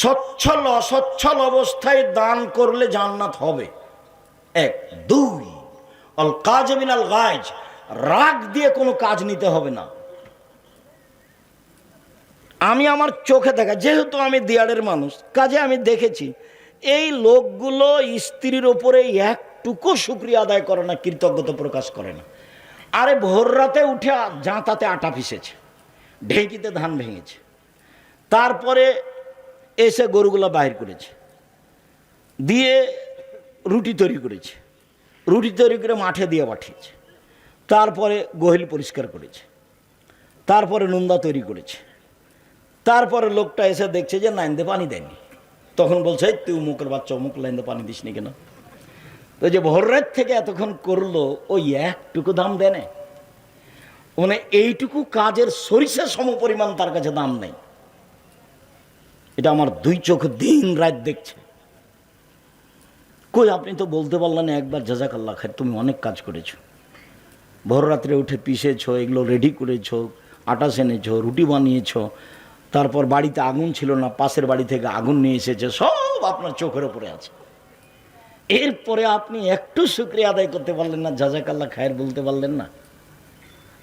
সচ্ছল অসচ্ছল অবস্থায় দান করলে জান্নাত হবে। এক। দুই, অল কাজ মিনাল গায়জ, রাগ দিয়ে কোনো কাজ নিতে হবে না। আমি আমার চোখে দেখা, যেহেতু আমি দিয়াড়ের মানুষ, কাজে আমি দেখেছি এই লোকগুলো স্ত্রীর ওপরে একটুকু শুকরিয়া আদায় করে না, কৃতজ্ঞতা প্রকাশ করে না। আরে ভোর রাতে উঠে জাঁতাতে আটা পিসেছে, ঢেঁকিতে ধান ভেঙেছে, তারপরে এসে গরুগুলো বাহির করেছে, দিয়ে রুটি তৈরি করেছে, রুটি তৈরি করে মাঠে দিয়ে পাঠিয়েছে, তারপরে গহিল পরিষ্কার করেছে, তারপরে নুন্দা তৈরি করেছে, তারপরে লোকটা এসে দেখছে যে লাইনতে পানি দেয়নি, তখন বলছে তুই মুখের বাচ্চা মুখ লাইনতে পানি দিস নি কেন? তো যে ভোর রাত থেকে এতক্ষণ করলো, ওই একটুকু দাম দেয় না, মানে এইটুকু কাজের সরিষা সমপরিমাণ তার কাছে দাম নেই। এটা আমার দুই চোখ দিন রাত দেখছে। কই আপনি তো বলতে পারলেন একবার জাযাকাল্লাহ খায়ের, তুমি অনেক কাজ করেছো, ভোর রাত্রে উঠে পিষেছো, এগুলো রেডি করেছো, আটা সেনেছো, রুটি বানিয়েছো, তারপর বাড়িতে আগুন ছিল না, পাশের বাড়ি থেকে আগুন নিয়ে এসেছে, সব আপনার চোখের উপরে আছে। এরপরে আপনি একটু শুকরিয়া আদায় করতে পারলেন না, জাযাকাল্লাহ খায়ের বলতে পারলেন না?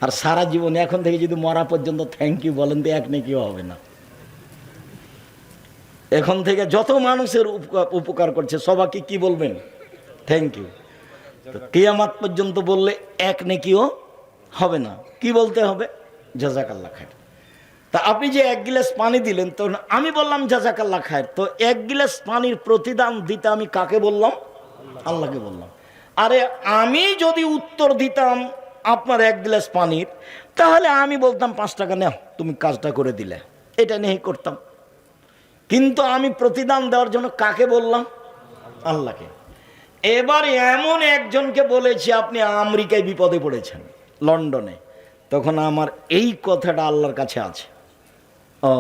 আর সারা জীবন এখন থেকে যদি মরা পর্যন্ত থ্যাংক ইউ বলেন তো এক নেকিও হবে না। এখন থেকে যত মানুষের উপকার করছে সবাইকে কি বলবেন? Thank you. কিয়ামত পর্যন্ত বললে এক নেকিও হবে না, কি বলতে হবে? জাযাকাল্লাহ খায়ের। তা আপনি যে এক গিলাস পানি দিলেন, তো আমি বললাম জাযাকাল্লাহ খায়ের, তো এক গিলাস পানির প্রতিদান দিতে আমি কাকে বললাম? আল্লাহকে বললাম। আরে আমি যদি উত্তর দিতাম আপনার এক গ্লাস পানির, তাহলে আমি বলতাম 5 টাকা নাও, তুমি কাজটা করে দিলে, এটা নিয়েই করতাম। কিন্তু আমি প্রতিদান দেওয়ার জন্য কাকে বললাম? আল্লাহকে। এবার এমন একজনকে বলেছি আপনি আমেরিকায় বিপদে পড়েছেন, লন্ডনে, তখন আমার এই কথাটা আল্লাহর কাছে আছে, ও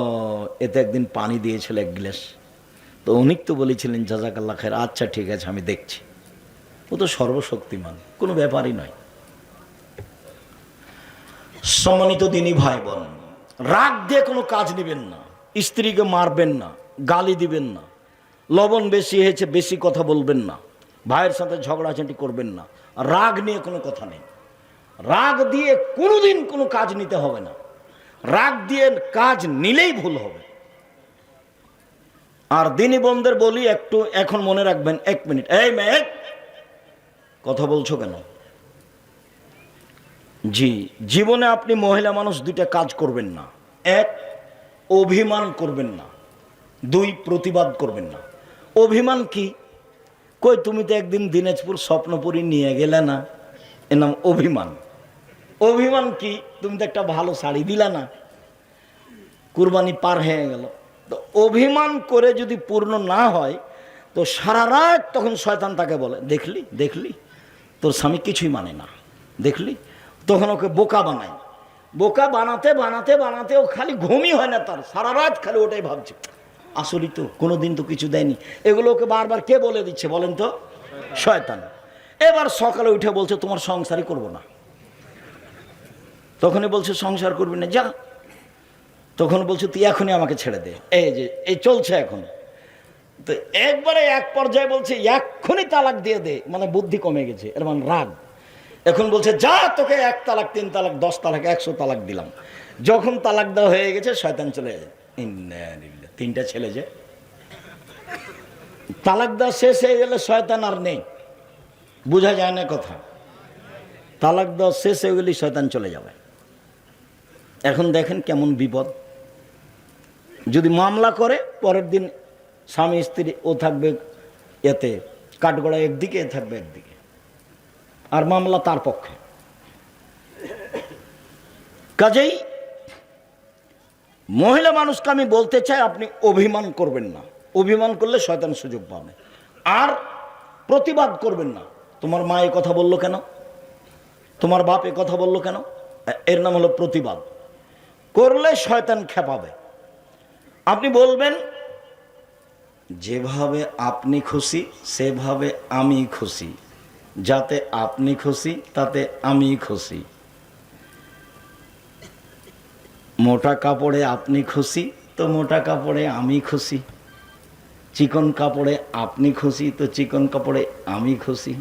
এতে একদিন পানি দিয়েছিল এক গ্লাস, তো উনি তো বলেছিলেন জাযাকাল্লাহ খায়ের, আচ্ছা ঠিক আছে আমি দেখছি। ও তো সর্বশক্তিমান, কোনো ব্যাপারই নয়। সম্মানিত দিনী ভাই বোন, রাগ দিয়ে কোনো কাজ নেবেন না, স্ত্রীকে মারবেন না, গালি দিবেন না, লবণ বেশি হয়েছে বেশি কথা বলবেন না, ভাইয়ের সাথে ঝগড়াঝাঁটি করবেন না। রাগ নিয়ে কোনো কথা নেই, রাগ দিয়ে কোনোদিন কোনো কাজ নিতে হবে না, রাগ দিয়ে কাজ নিলেই ভুল হবে। আর দিনী বোনদের বলি একটু এখন মনে রাখবেন, 1 মিনিট, এই মেয়ে কথা বলছো কেন? জি, জীবনে আপনি মহিলা মানুষ 2টা কাজ করবেন না। 1, অভিমান করবেন না। 2, প্রতিবাদ করবেন না। অভিমান কি? কই তুমি তো একদিন দিনাজপুর স্বপ্নপুরী নিয়ে গেলে না, এর নাম অভিমান। অভিমান কি? তুমি তো একটা ভালো শাড়ি দিলা না, কুরবানি পার হয়ে গেল। তো অভিমান করে যদি পূর্ণ না হয়, তো সারা রাত তখন শয়তান তাকে বলে, দেখলি দেখলি তোর স্বামী কিছুই মানে না, দেখলি। তখন ওকে বোকা বানায়, বোকা বানাতে বানাতে বানাতে ও খালি ঘুমই হয় না তার, সারা রাত খালি ওটাই ভাবছে, আসলেই তো কোনোদিন তো কিছু দেয়নি। এগুলো ওকে বারবার কে বলে দিচ্ছে বলেন তো? শয়তান। এবার সকালে উঠে বলছে তোমার সংসারই করবো না, তখনই বলছে সংসার করবি না, যা। তখন বলছে তুই এখনই আমাকে ছেড়ে দে, এই যে এই চলছে এখন। তো একবারে এক পর্যায়ে বলছে এক্ষুনি তালাক দিয়ে দে, মানে বুদ্ধি কমে গেছে, এর মানে রাগ। এখন বলছে যা, তোকে 1 তালাক 3 তালাক 10 তালাক 100 তালাক দিলাম। যখন তালাক দেওয়া হয়ে গেছে শয়তান চলে যায়, 3টা ছেলে যে তালাক দেওয়া শেষ হয়ে গেলে শয়তান আর নেই, বোঝা যায় না কথা। তালাক দেওয়া শেষ হয়ে গেলে শয়তান চলে যাবে। এখন দেখেন কেমন বিপদ। যদি মামলা করে, পরের দিন স্বামী স্ত্রী ও থাকবে এতে কাঠগড়া একদিকে, এ থাকবে একদিকে, আর মামলা তার পক্ষে। কাজেই মহিলা মানুষকে আমি বলতে চাই, আপনি অভিমান করবেন না, অভিমান করলে শয়তান সুযোগ পাবে। আর প্রতিবাদ করবেন না, তোমার মা এ কথা বললো কেন, তোমার বাপ এ কথা বললো কেন, এর নাম হলো প্রতিবাদ। করলে শয়তান খেপাবে। আপনি বলবেন যেভাবে আপনি খুশি সেভাবে আমি খুশি, যাতে আপনি খুশি তাতে আমি খুশি। মোটা কাপড়ে আপনি খুশি তো মোটা কাপড়ে আমি খুশি, চিকন কাপড়ে আপনি খুশি তো চিকন কাপড়ে আমি খুশি।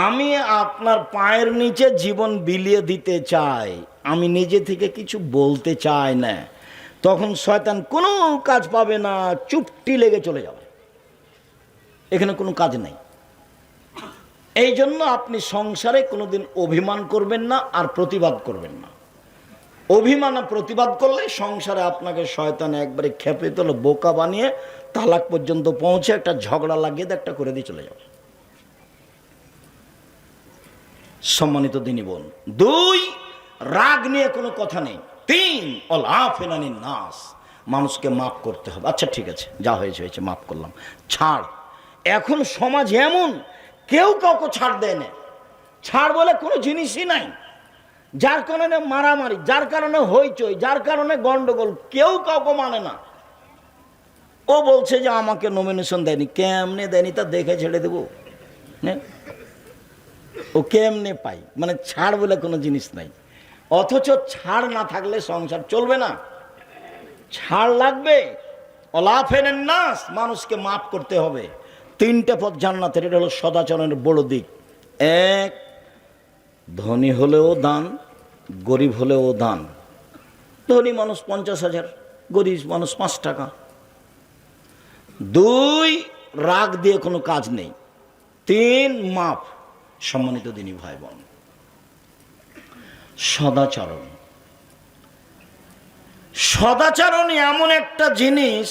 আমি আপনার পায়ের নিচে জীবন বিলিয়ে দিতে চাই, আমি নিজে থেকে কিছু বলতে চাই না। তখন শয়তান কোনো কাজ পাবে না, চুপটি লেগে চলে যাবে, এখানে কোনো কাজ নেই। এই জন্য আপনি সংসারে কোনোদিন অভিমান করবেন না আর প্রতিবাদ করবেন না। অভিমান আর প্রতিবাদ করলে সংসারে আপনাকে শয়তান একবারে খেপে তোলে, বোকা বানিয়ে তালাক পর্যন্ত পৌঁছে একটা ঝগড়া লাগিয়ে একটা করে দিয়ে চলে যাবে। সম্মানিত দিনী বোন, 2, রাগ নিয়ে কোনো কথা নেই। 3, অল আফেনানি নাস, মানুষকে মাফ করতে হবে। আচ্ছা ঠিক আছে, যা হয়েছে হয়েছে, মাফ করলাম, ছাড়। এখন সমাজ এমন, কেউ কাউকে ছাড় দেয় না। ছাড় বলে কোনো জিনিসই নাই, যার কারণে মারামারি, যার কারণে হইচই, যার কারণে গন্ডগোল, কেউ কাউকে মানে না। ও বলছে যে আমাকে নমিনেশন দেয়নি, কেমনে দেয়নি তা দেখে ছেড়ে দেবো, ও কেমনে পাই, মানে ছাড় বলে কোনো জিনিস নাই। অথচ ছাড় না থাকলে সংসার চলবে না, ছাড় লাগবে। অলাফেনের নাস, মানুষকে মাফ করতে হবে। 3টে পথ জান্নাতের, এটা হলো সদাচরণের বড় দিক। 1, ধনী হলেও দান, গরিব হলেও দান। ধনী মানুষ 50,000, গরিব মানুষ 5 টাকা। 2, রাগ দিয়ে কোনো কাজ নেই। 3, মাফ। সম্মানিত দিনী ভাই বোন, সদাচরণ, সদাচরণ এমন একটা জিনিস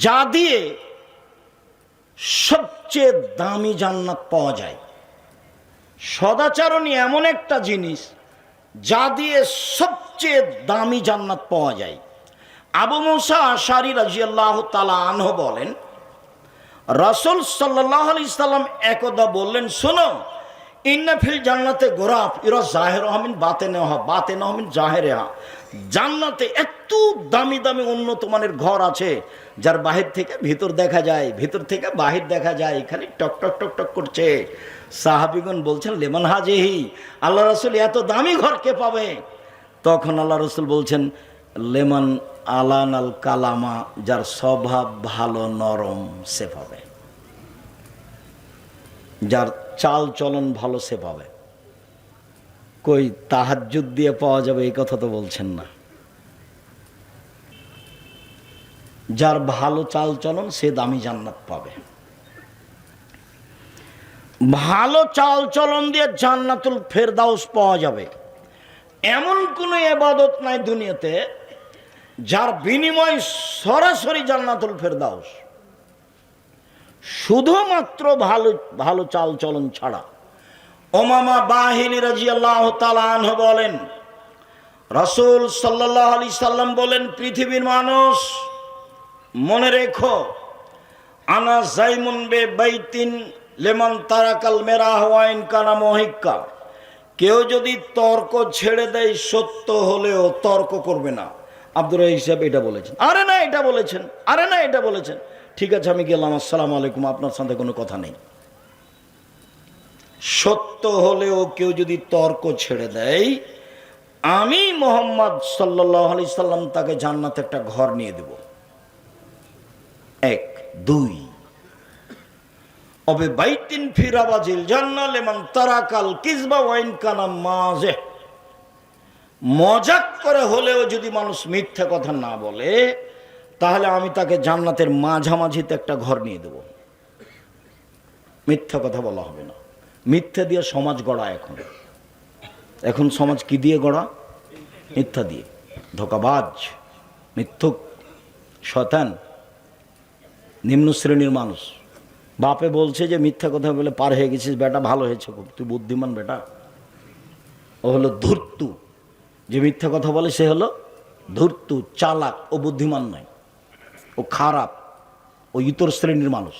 যা দিয়ে সবচেয়ে দামি জান্নাত পাওয়া যায়। সদাচরণ এমন একটা জিনিস যা দিয়ে সবচেয়ে দামি জান্নাত পাওয়া যায়। আবু মুসা আশারী রাদিয়াল্লাহু তাআলা আনহু বলেন, রাসূল সাল্লাল্লাহু আলাইহি সাল্লাম একদা বললেন, শোনো, ইন্না ফিল জান্নাতে গোরাফ ইরা জাহিরুহা মিন বাতিনিহা বাতিনুহা মিন জাহিরিহা। জান্নাতে এত দামি দামি উন্নত মানের ঘর আছে যার বাহির থেকে ভিতর দেখা যায়, ভিতর থেকে বাহির দেখা যায়, খালি টক টক টক টক করছে। সাহাবীগণ বলছেন, লেমান হাজিহি, আল্লাহ রাসূল এত দামি ঘর কে পাবে? তখন আল্লাহ রাসূল বলছেন, লেমান আলান আল কালামা, যার স্বভাব ভালো নরম সে পাবে, যার চাল চলন ভালো সে পাবে। কই তাহাজ্জুদ দিয়ে পাওয়া যাবে এই কথা তো বলছেন না। যার ভালো চাল চলন সে দামি জান্নাত পাবে। ভালো চাল চলন দিয়ে জান্নাতুল ফেরদাউস পাওয়া যাবে। এমন কোনো ইবাদত নাই দুনিয়াতে যার বিনিময় সরাসরি জান্নাতুল ফেরদাউস, শুধুমাত্র ভালো ভালো চাল চলন ছাড়া। উমামা বাহিনী রাদিয়াল্লাহু তাআলা আনহু বলেন, রাসূল সাল্লাল্লাহু আলাইহি সাল্লাম বলেন, পৃথিবীর মানুষ মনে রেখো, আনা জাইমুন বে বাইতিন লিমান তারাকাল মেরাহ ওয়া ইন কানা মুহিক্কা। কেউ যদি তর্ক ছেড়ে দেয়, সত্য হলেও তর্ক করবে না। আব্দুর রাজ্জাক সাহেব এটা বলেছেন, আরে না এটা বলেছেন, আরে না এটা বলেছেন, ঠিক আছে আমি গেলাম, আসসালামু আলাইকুম, আপনার সাথে কোনো কথা নেই। সত্য হলেও কেউ যদি তর্ক ছেড়ে দেয়, আমি মুহাম্মদ সাল্লাল্লাহু আলাইহি সাল্লাম তাকে জান্নাতে একটা ঘর নিয়ে দেব। 1, 2, অবে বাইতিন ফিরাবাজিল জান্নাহ লিমান তারাকাল কিযবা ওয়া ইন কানা মাযিহ। মজাক করে হলেও যদি মানুষ মিথ্যা কথা না বলে, তাহলে আমি তাকে জান্নাতের মাঝামাঝিতে একটা ঘর নিয়ে দেব। মিথ্যা কথা বলা হবে না। মিথ্যা দিয়ে সমাজ গড়া, এখন সমাজ কি দিয়ে গড়া? মিথ্যা দিয়ে। ধোঁকাবাজ, মিথ্যুক, শয়তান, নিম্ন শ্রেণীর মানুষ। বাপে বলছে যে মিথ্যা কথা বলে পার হয়ে গেছিস বেটা, ভালো হয়েছে খুব, তুই বুদ্ধিমান বেটা। ও হলো ধূর্তু, যে মিথ্যা কথা বলে সে হলো ধূর্তু, চালাক, ও বুদ্ধিমান নয়, ও খারাপ, ও ইতর শ্রেণীর মানুষ,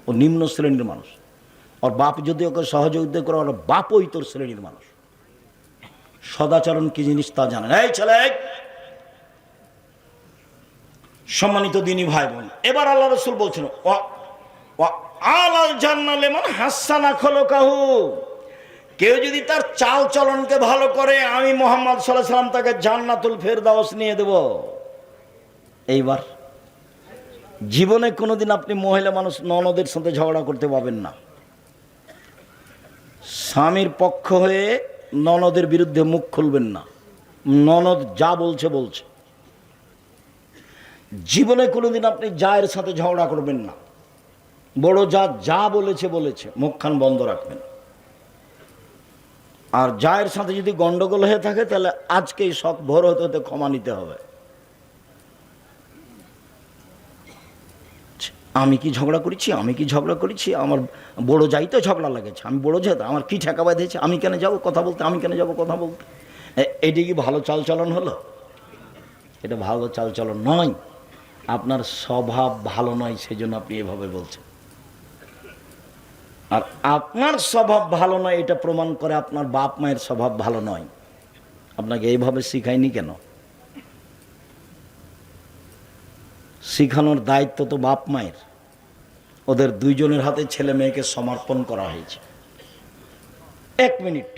ও নিম্ন শ্রেণীর মানুষ। ওর বাপ যদি ওকে সহযোগিতা করে, ওর বাপও ইতর শ্রেণীর মানুষ। সদাচরণ কি জিনিস তা জানেন। এই ছেলে, সম্মানিত দিনী ভাই বোন, এবার আল্লাহ রাসূল বলছেন, আলাল জান্নাহ লিমান হাসানা খলকাহু। কেউ যদি তার চাল চলনকে ভালো করে, আমি মুহাম্মদ সাল্লাল্লাহু আলাইহি সাল্লাম তাকে জান্নাতুল ফেরদাউস নিয়ে দেব। এইবার জীবনে কোনোদিন আপনি মহিলা মানুষ ননদের সাথে ঝগড়া করতে পাবেন না। স্বামীর পক্ষ হয়ে ননদের বিরুদ্ধে মুখ খুলবেন না। ননদ যা বলছে বলছে। জীবনে কোনোদিন আপনি জায়ের সাথে ঝগড়া করবেন না। বড় যা যা বলেছে বলেছে, মুখখান বন্ধ রাখবেন। আর জায়ের সাথে যদি গন্ডগোল হয়ে থাকে তাহলে আজকেই শখ ভোর হতে হতে ক্ষমা নিতে হবে। আমি কি ঝগড়া করেছি, আমি কি ঝগড়া করেছি, আমার বড় যাই তো ঝগড়া লাগেছে, আমি বড় যাই, আমার কি ঠেকা বাঁধেছে, আমি কেন যাব কথা বলতে, আমি কেন যাব কথা বলতে। এটি কি ভালো চালচলন হলো? এটা ভালো চালচলন নয়। আপনার স্বভাব ভালো নয়, সেজন্য আপনি এভাবে বলছেন। আর আপনার স্বভাব ভালো নয় এটা প্রমাণ করে আপনার বাপ মায়ের স্বভাব ভালো নয়। আপনাকে এইভাবে শিখায়নি কেন? শিখানোর দায়িত্ব তো বাপ মায়ের। ওদের দুইজনের হাতে ছেলে মেয়েকে সমর্পণ করা হয়েছে। 1 মিনিট,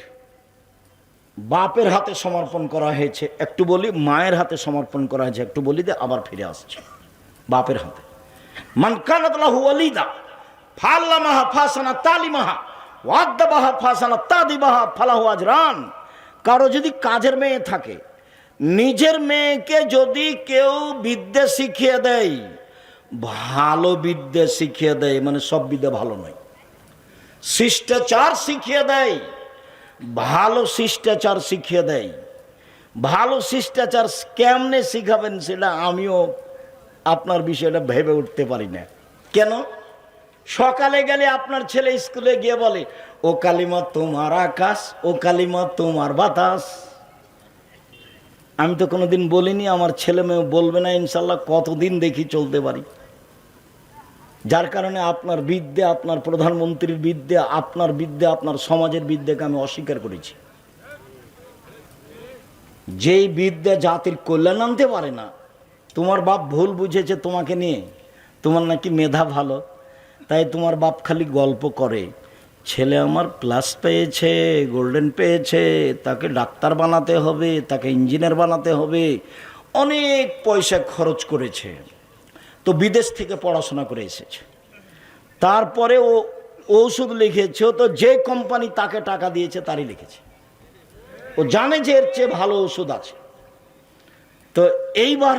বাপের হাতে সমর্পণ করা হয়েছে, একটু বলি, মায়ের হাতে সমর্পণ করা হয়েছে, একটু বলি দে, আবার ফিরে আসছে বাপের হাতে। মান কানাত লাহু ওয়ালিদা ফাল্লামাহা ফাসানা তালিমাহা ওয়াদ্দাবাহা ফাসানা তাদিবাহা ফালাহু আজরান। কারো যদি কাজের মেয়ে থাকে, নিজের মেয়েকে যদি কেউ বিদ্যা শিখিয়ে দেয়, ভালো বিদ্যা শিখিয়ে দেয়, মানে সব বিদ্যা ভালো নয়, শিষ্টাচার শিখিয়ে দেয়, ভালো শিষ্টাচার শিখিয়ে দেয়। ভালো শিষ্টাচার কেমনে শিখাবেন সেটা আমিও আপনার বিষয়টা ভেবে উঠতে পারি না। কেন? সকালে গেলে আপনার ছেলে স্কুলে গিয়ে বলে, ও কালিমা তোমার আকাশ, ও কালিমা তোমার বাতাস। আমি তো কোনোদিন বলিনি, আমার ছেলে মেয়ে বলবে না ইনশাল্লাহ, কতদিন দেখি চলতে পারি। যার কারণে আপনার বিদ্যা, আপনার প্রধানমন্ত্রীর বিদ্যা, আপনার বিদ্যা, আপনার সমাজের বিদ্যাকে আমি অস্বীকার করেছি। যেই বিদ্যা জাতির কল্যাণ আনতে পারে না। তোমার বাপ ভুল বুঝেছে তোমাকে নিয়ে, তোমার নাকি মেধা ভালো, তাই তোমার বাপ খালি গল্প করে, ছেলে আমার প্লাস পেয়েছে, গোল্ডেন পেয়েছে, তাকে ডাক্তার বানাতে হবে, তাকে ইঞ্জিনিয়ার বানাতে হবে, অনেক পয়সা খরচ করেছে, তো বিদেশ থেকে পড়াশোনা করে এসেছে। তারপরে ও ওষুধ লিখেছে, তো যে কোম্পানি তাকে টাকা দিয়েছে তারই লিখেছে। ও জানে যে এর চেয়ে ভালো ওষুধ আছে। তো এইবার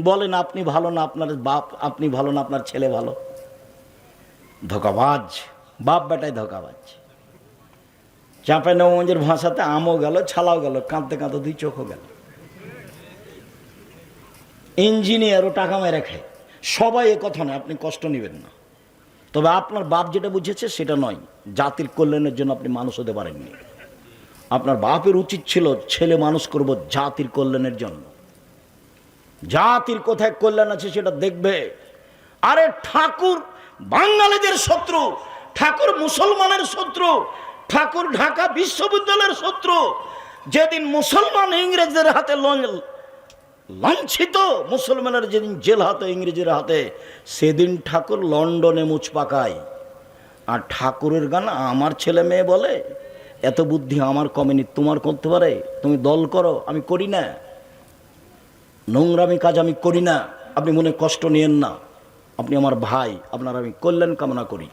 বলেন আপনি ভালো না, আপনার বাপ, আপনি ভালো না, আপনার ছেলে ভালো? ধোকাবাজ, বাপ বেটায় ধোকাবাজ। চাঁপাইনবাবগঞ্জের ভাষাতে আমও গেল, ছালাও গেল, কাঁদতে কাঁদতে 2 চোখও গেল। ইঞ্জিনিয়ারও টাকা মেরে খায়। সবাই এ কথা নয়, আপনি কষ্ট নেবেন না। তবে আপনার বাপ যেটা বুঝেছে সেটা নয়, জাতির কল্যাণের জন্য আপনি মানুষ হতে পারেননি। আপনার বাপের উচিত ছিল, ছেলে মানুষ করব জাতির কল্যাণের জন্য। জাতির কোথায় কল্যাণ আছে সেটা দেখবে। আরে ঠাকুর বাঙালিদের শত্রু, ঠাকুর মুসলমানের শত্রু, ঠাকুর ঢাকা বিশ্ববিদ্যালয়ের শত্রু। যেদিন মুসলমান ইংরেজদের হাতে লাঞ্ছিত, মুসলমানের যেদিন জেল হাতে ইংরেজের হাতে, সেদিন ঠাকুর লন্ডনে মুচ পাকায়। আর ঠাকুরের গান আমার ছেলে মেয়ে বলে, এত বুদ্ধি আমার কমেনি, তোমার করতে পারে, তুমি দল করো, আমি করি না, নোংরামি কাজ আমি করি না, আপনি মনে কষ্ট নিয়েন না, আপনি আমার ভাই, আপনার আমি কল্যাণ কামনা করি।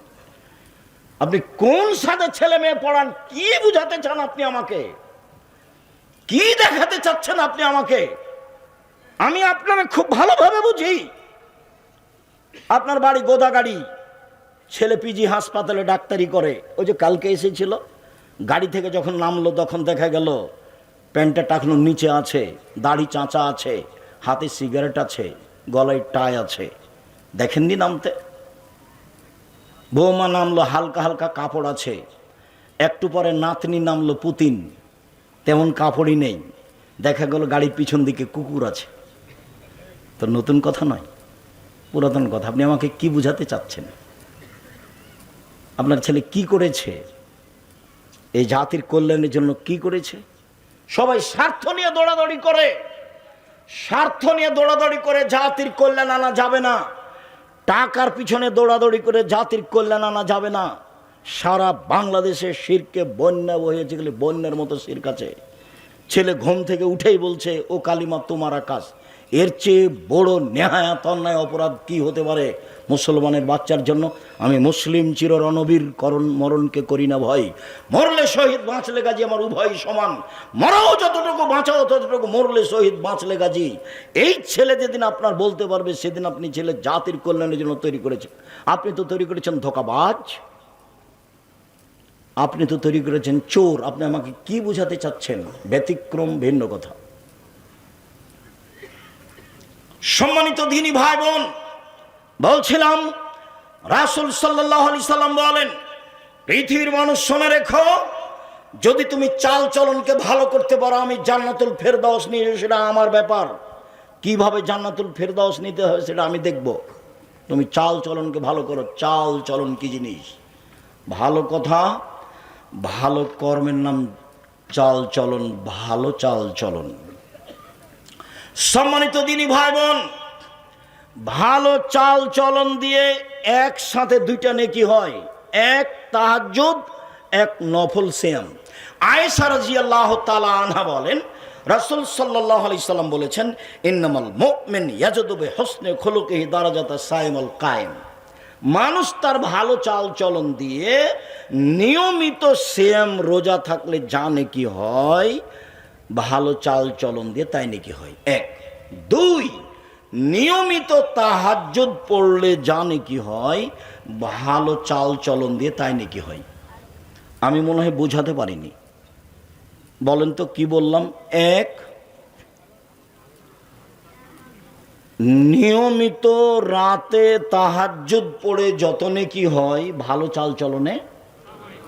আপনি কোন সাথে ছেলে মেয়ে পড়ান, কি বুঝাতে চান আপনি আমাকে, কি দেখাতে চাচ্ছেন আপনি আমাকে? আমি আপনাকে খুব ভালোভাবে বুঝি। আপনার বাড়ি গোদাগাড়ি, ছেলে পিজি হাসপাতালে ডাক্তারি করে। ওই যে কালকে এসেছিল, গাড়ি থেকে যখন নামলো তখন দেখা গেল প্যান্টটা টাকনোর নিচে আছে, দাড়ি চাঁচা আছে, হাতে সিগারেট আছে, গলায় টাই আছে। দেখেননি নামতে? বৌমা নামলো, হালকা হালকা কাপড় আছে। একটু পরে নাতনি নামলো, পুতিন, তেমন কাপড়ই নেই। দেখা গেল গাড়ির পিছন দিকে কুকুর আছে। তো নতুন কথা নয়, পুরাতন কথা। আপনি আমাকে কি বুঝাতে চাচ্ছেন? আপনার ছেলে কি করেছে? এই জাতির কল্যাণের জন্য কি করেছে? সবাই স্বার্থ নিয়ে দৌড়াদৌড়ি করে, স্বার্থ নিয়ে দৌড়াদৌড়ি করে জাতির কল্যাণ আনা যাবে না। টাকার পিছনে দৌড়াদৌড়ি করে জাতির কল্যাণ আনা যাবে না। সারা বাংলাদেশে শিরকে বন্যা বহেছে, গেলে বন্যার মতো শিরক আছে। ছেলে ঘুম থেকে উঠেই বলছে, ও কালিমা তোমার আকাশ। এর চেয়ে বড় নেহায়াত অন্যায় অপরাধ কি হতে পারে মুসলমানের বাচ্চার জন্য? আমি মুসলিম চির রণবীর মরণকে করি না ভয়, মরলে শহীদ বাঁচলে গাজী আমার উভয় সমান, মরাও যতটুকু বাঁচাও ততটুকু, মরলে শহীদ বাঁচলে গাজী। এই ছেলে যেদিন আপনার বলতে পারবে সেদিন আপনি ছেলে জাতির কল্যাণের জন্য তৈরি করেছেন। আপনি তো তৈরি করেছেন ধোঁকাবাজ, আপনি তো তৈরি করেছেন চোর। আপনি আমাকে কি বোঝাতে চাচ্ছেন? ব্যতিক্রম ভিন্ন কথা। সম্মানিত দ্বীনি ভাই বোন, বলছিলাম রাসূল সাল্লাল্লাহু আলাইহি সাল্লাম বলেন, পৃথিবীর মানুষ শুনে রেখো, যদি তুমি চাল চলনকে ভালো করতে পারো আমি জান্নাতুল ফেরদাউস নিয়ে, সেটা আমার ব্যাপার। কিভাবে জান্নাতুল ফেরদাউস নিতে হয় সেটা আমি দেখব। তুমি চাল চলনকে ভালো করো। চাল চলন কি জিনিস? ভালো কথা, ভালো কর্মের নাম চাল চলন, ভালো চাল চলন। সম্মানিত দ্বীনি ভাই বোন, ভালো চাল চলন দিয়ে একসাথে দুইটা নেকি হয়, এক তাহাজ্জুদ, এক নফল সিয়াম। আয়েশা রাদিয়াল্লাহু তাআলা আনহা বলেন, রাসূল সাল্লাল্লাহু আলাইহি সাল্লাম বলেছেন, ইন্নামাল মুমিন ইয়াজুদু বিহুসনি খুলুকিহি দারাজাতা সাইমুল কায়েম। মানুষ তার ভালো চাল চলন দিয়ে নিয়মিত সিয়াম রোজা থাকলে যা নেকি হয়, ভালো চাল চলন দিয়ে তাই নেকি হয়। এক। দুই, নিয়মিত তাহাজ্জুদ পড়লে যা নেকি হয়, ভালো চাল চলন দিয়ে তাই নেকি হয়। আমি মনে হয় বোঝাতে পারিনি, বলেন তো কি বললাম? এক, নিয়মিত রাতে তাহাজ্জুদ পড়ে যত নেকি হয়, ভালো চাল চলনে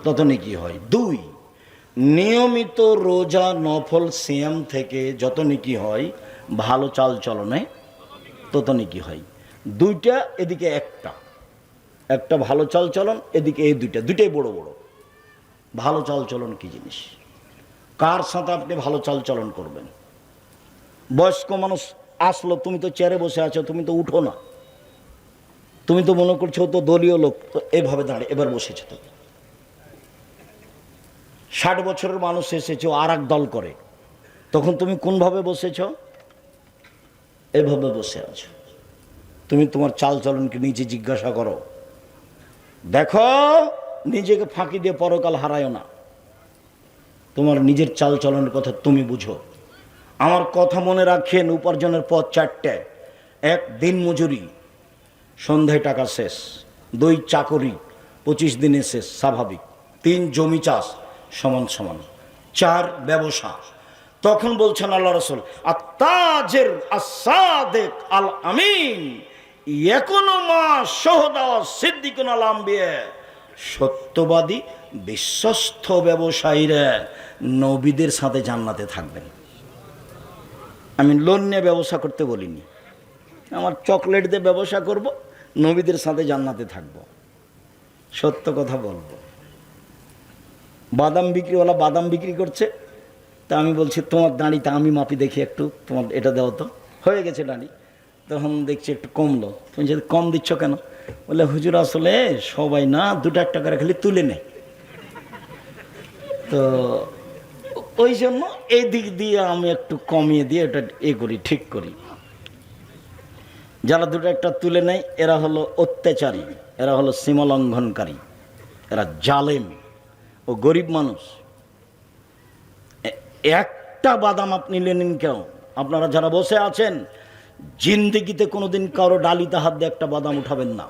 তত নেকি হয়। দুই, নিয়মিত রোজা নফল সিয়াম থেকে যত নেকি হয়, ভালো চাল চলনে তত নেকি হয়। দুইটা, এদিকে একটা, একটা ভালো চাল চলন, এদিকে এই দুইটা, দুইটাই বড় বড়। ভালো চাল চলন কি জিনিস? কার সাথে আপনি ভালো চাল চলন করবেন? বয়স্ক মানুষ আসলো, তুমি তো চেয়ারে বসে আছো, তুমি তো উঠো না, তুমি তো মনে করছো তো দলীয় লোক, তো এভাবে দাঁড়িয়ে এবার বসেছো। তো 60 বছরের মানুষ এসেছে, আর এক দল করে, তখন তুমি কোনভাবে বসেছ? এভাবে বসে আছো। তুমি তোমার চাল চলনকে নিজে জিজ্ঞাসা করো, দেখো নিজেকে ফাঁকি দিয়ে পরকাল হারায়ও না। তোমার নিজের চাল চলনের কথা তুমি বুঝো। আমার কথা মনে রাখেন, উপার্জনের পথ চারটে। এক, দিন মজুরি, সন্ধ্যায় টাকা শেষ। দুই, চাকরি, 25 দিনে শেষ, স্বাভাবিক। তিন, জমি চাষ, সমান সমান। চার, ব্যবসা। তখন বলছেন আল্লাহ রাসূল, আত-তাজির আস-সাদিক আল আমিন ইয়াকুনু মা শুহাদা সিদ্দিকুন আল আম্বিয়া। সত্যবাদী বিশ্বস্ত ব্যবসায়ীরা নবীদের সাথে জান্নাতে থাকবেন। আমি লোন নিয়ে ব্যবসা করতে বলিনি, আমার চকলেট দিয়ে ব্যবসা করব, নবীদের সাথে জান্নাতে থাকব, সত্য কথা বলবো। বাদাম বিক্রিওয়ালা বাদাম বিক্রি করছে, তা আমি বলছি তোমার দাঁড়িটা আমি মাপি দেখি একটু, তোমার এটা দেওয়া তো হয়ে গেছে দাঁড়ি। তখন দেখছি একটু কমলো। তুমি যদি কম দিচ্ছ কেন? বলে হুজুর আসলে সবাই না 2-1 টাকা খালি তুলে নেয়, তো ওই জন্য এই দিক দিয়ে আমি একটু কমিয়ে দিয়ে এটা করি, ঠিক করি। যারা 2-1 তুলে নেয় এরা হলো অত্যাচারী, এরা হলো সীমা লঙ্ঘনকারী, এরা জালেম ও গরিব মানুষ। একটা বাদাম আপনি নিলেন কেউ? আপনারা যারা বসে আছেন, জিন্দেগিতে কোনোদিন কারো ডালিতে হাত দিয়ে একটা বাদাম উঠাবেন না।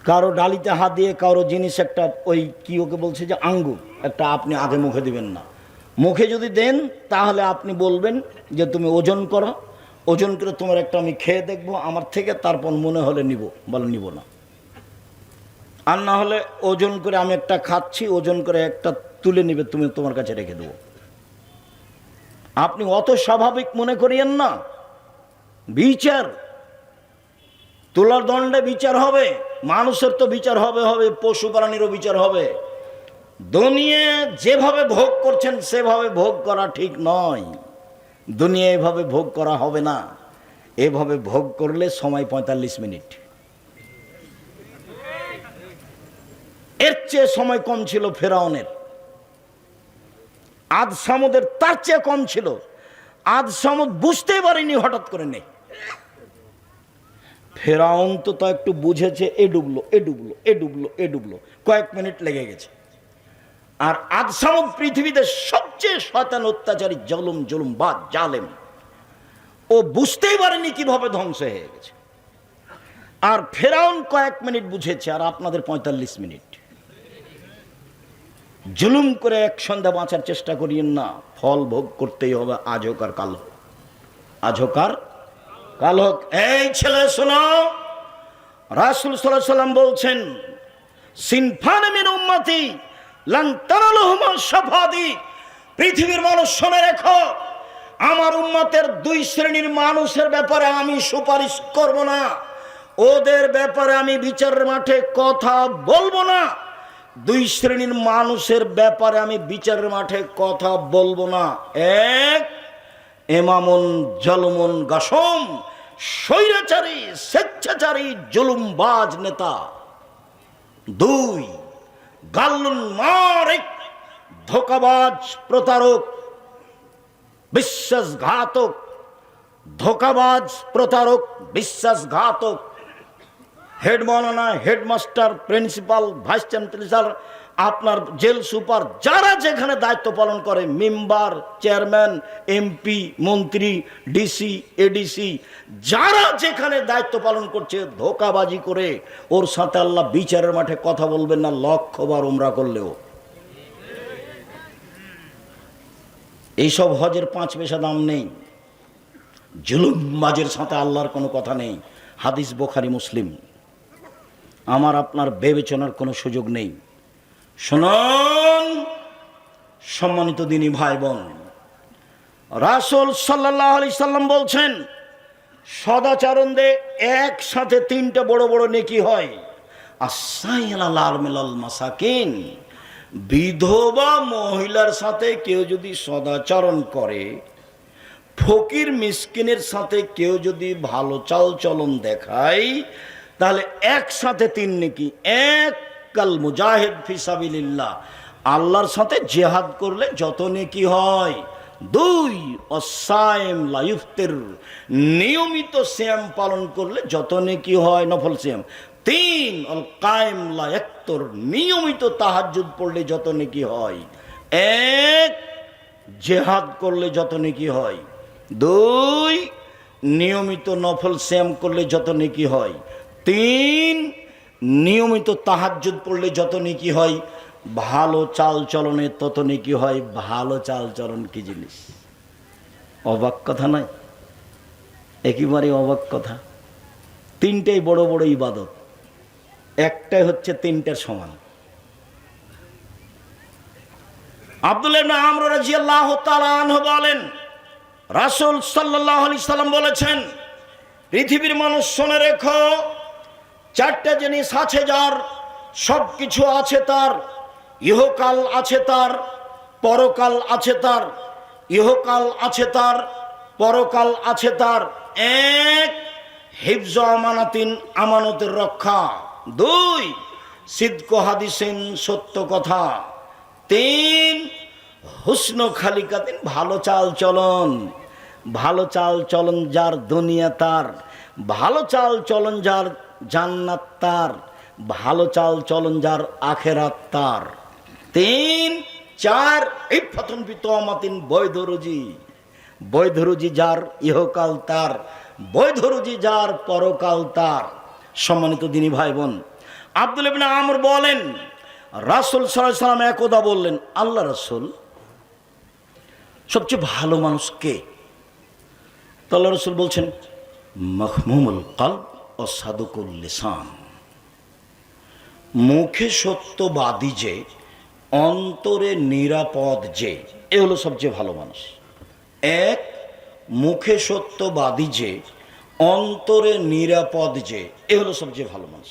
কারো ডালিতে হাত দিয়ে কারো জিনিস একটা, ওই কি ওকে বলছে যে আঙ্গুর, একটা আপনি আগে মুখে দিবেন না। মুখে যদি দেন তাহলে আপনি বলবেন যে তুমি ওজন করো, ওজন করে তোমার একটা আমি খেয়ে দেখবো আমার থেকে, তারপর মনে হলে নিব, বলে নিব না। আর না হলে ওজন করে আমি একটা খাচ্ছি, ওজন করে একটা তুলে নিবে, তুমি তোমার কাছে রেখে দেবো। আপনি অত স্বাভাবিক মনে করিয়েন না। বিচার, তোলার দণ্ডে বিচার হবে, মানুষের তো বিচার হবে, পশু প্রাণীরও বিচার হবে। দুনিয়া যেভাবে ভোগ করছেন সেভাবে ভোগ করা ঠিক নয়। দুনিয়া এভাবে ভোগ করা হবে না। এভাবে ভোগ করলে সময় 45 মিনিট, এর চেয়ে সময় কম ছিল ফেরাউনের, আদ সামুদের তার চেয়ে কম ছিল। আদ সামুদ বুঝতেই পারেনি, হঠাৎ করে নেই। ফেরাউন তো তা একটু বুঝেছে, এ ডুবলো এ ডুবলো এ ডুবলো এ ডুবলো, কয়েক মিনিট লেগে গেছে। আর আদ সামুদ পৃথিবীতে সবচেয়ে শয়তান, অত্যাচারী, জুলুম বা জালেম, ও বুঝতেই পারেনি কিভাবে ধ্বংস হয়ে গেছে। আর ফেরাউন কয়েক মিনিট বুঝেছে, আর আপনাদের 45 মিনিট। জুলুম করে এক সন্ধ্যা বাঁচার চেষ্টা করিয়েন না, ফল ভোগ করতেই হবে, আজ হোক আর কাল হোক, আজ হোক আর কাল হোক। এই ছেলে শোনো, রাসূল সাল্লাল্লাহু আলাইহি ওয়াসাল্লাম বলছেন, সিনফানে মিন উম্মতি লান তানালুহুমা শাফাআতি। পৃথিবীর মানুষ শুনে রেখো, আমার উম্মতের দুই শ্রেণীর মানুষের ব্যাপারে আমি সুপারিশ করব না, ওদের ব্যাপারে আমি বিচারের মাঠে কথা বলবো না। দুই শ্রেণীর মানুষের ব্যাপারে আমি বিচারের মাঠে কথা বলবো না। এক, ইমামুন জালুমুন গাসম, স্বৈরাচারী, স্বেচ্ছাচারী, জুলুমবাজ নেতা। দুই, গাল্লুন মারিক, ধোঁকাবাজ, প্রতারক, বিশ্বাসঘাতক, ধোঁকাবাজ, প্রতারক, বিশ্বাসঘাতক। হেড মাওলানা, হেডমাস্টার, প্রিন্সিপাল, ভাইস চ্যান্সেলর, আপনার জেল সুপার, যারা যেখানে দায়িত্ব পালন করে, মেম্বার, চেয়ারম্যান, এমপি, মন্ত্রী, ডিসি, এডিসি, যারা যেখানে দায়িত্ব পালন করছে, ধোঁকাবাজি করে ওর সাথে আল্লাহ বিচারের মাঠে কথা বলবেন না, লক্ষবার উমরা করলেও। এইসব হজের 5 পয়সা দাম নেই। জুলুমবাজের সাথে আল্লাহর কোনো কথা নেই। হাদিস বুখারী, মুসলিম। আমার আপনার বিবেচনার কোনো সুযোগ নেই। শুনুন সম্মানিত দিনী ভাই বোন, রাসূল সাল্লাল্লাহু আলাইহি সাল্লাম বলছেন, সদাচরণদের একসাথে 3টা বড় বড় নেকি হয়। আসাইয়াল আরমিলাল মাসাকিন, বিধবা মহিলার সাথে কেউ যদি সদাচরণ করে, ফকির মিসকিনের সাথে কেউ যদি ভালো চাল চলন দেখায়, তাহলে একসাথে 3 নেকি। এক, কাল মুজাহিদ ফি সাবিলিল্লাহ, আল্লাহর সাথে জিহাদ করলে যত নেকি হয়। 2, অসায়েম লা ইফতির, নিয়মিত সিয়াম পালন করলে যত নেকি হয়, নফল সিয়াম। 3, অল কায়েম লা ইয়াক্তুর, নিয়মিত তাহাজ্জুদ পড়লে যত নেকি হয়। 1, জিহাদ করলে যত নেকি হয়। 2, নিয়মিত নফল সিয়াম করলে যত নেকি হয়। 3, নিয়মিত তাহাজ্জুদ পড়লে যত নেকি হয়। ভালো চাল চলনে তত নেকি হয়। ভালো চাল চলন কি জিনিস? অবাক কথা নয়, একেবারে অবাক কথা। 3টাই বড় বড় ইবাদত, একটাই হচ্ছে 3টার সমান। আব্দুল্লাহ ইবনে আমর রাদিয়াল্লাহু তাআলা আনহু বলেন, রাসূল সাল্লাল্লাহু আলাইহি সাল্লাম বলেছেন, পৃথিবীর মানুষ শুনে রেখো, 4টা জিনিস আছে যার, সব কিছু আছে তার। ইহকাল আছে তার, পরকাল আছে তার। ইহকাল আছে তার, পরকাল আছে তার। 1, হিফজ আমানাতিন, আমানতের রক্ষা। 2, সিদকু হাদিসিন, সত্য কথা। 3, হুসন খালিকাতিন, ভালো চাল চলন। ভালো চাল চলন যার, দুনিয়া তার। ভালো চাল চলন যার, জান্নাত তার। ভালো চাল চলন যার, আখেরাত তার। 3, 4, ইফাতুন বিতমাতিন, বৈধ রুজি। বৈধ রুজি যার, ইহকাল তার। বৈধ রুজি যার, পরকাল তার। সম্মানিত দিনী ভাই বোন, আব্দুল্লাহ ইবনে আমর বলেন, রাসূল সাল্লাল্লাহু আলাইহি সাল্লাম একদা বললেন, আল্লাহ রাসূল, সবচেয়ে ভালো মানুষ কে? তো আল্লাহ রাসূল বলছেন, মাহমুমুল কলব ও সাদুকুল লিসান, মুখে সত্যবাদী যে, অন্তরে নিরাপদ যে, এ হলো সবচেয়ে ভালো মানুষ। 1, মুখে সত্যবাদী যে, অন্তরে নিরাপদ যে, এ হলো সবচেয়ে ভালো মানুষ।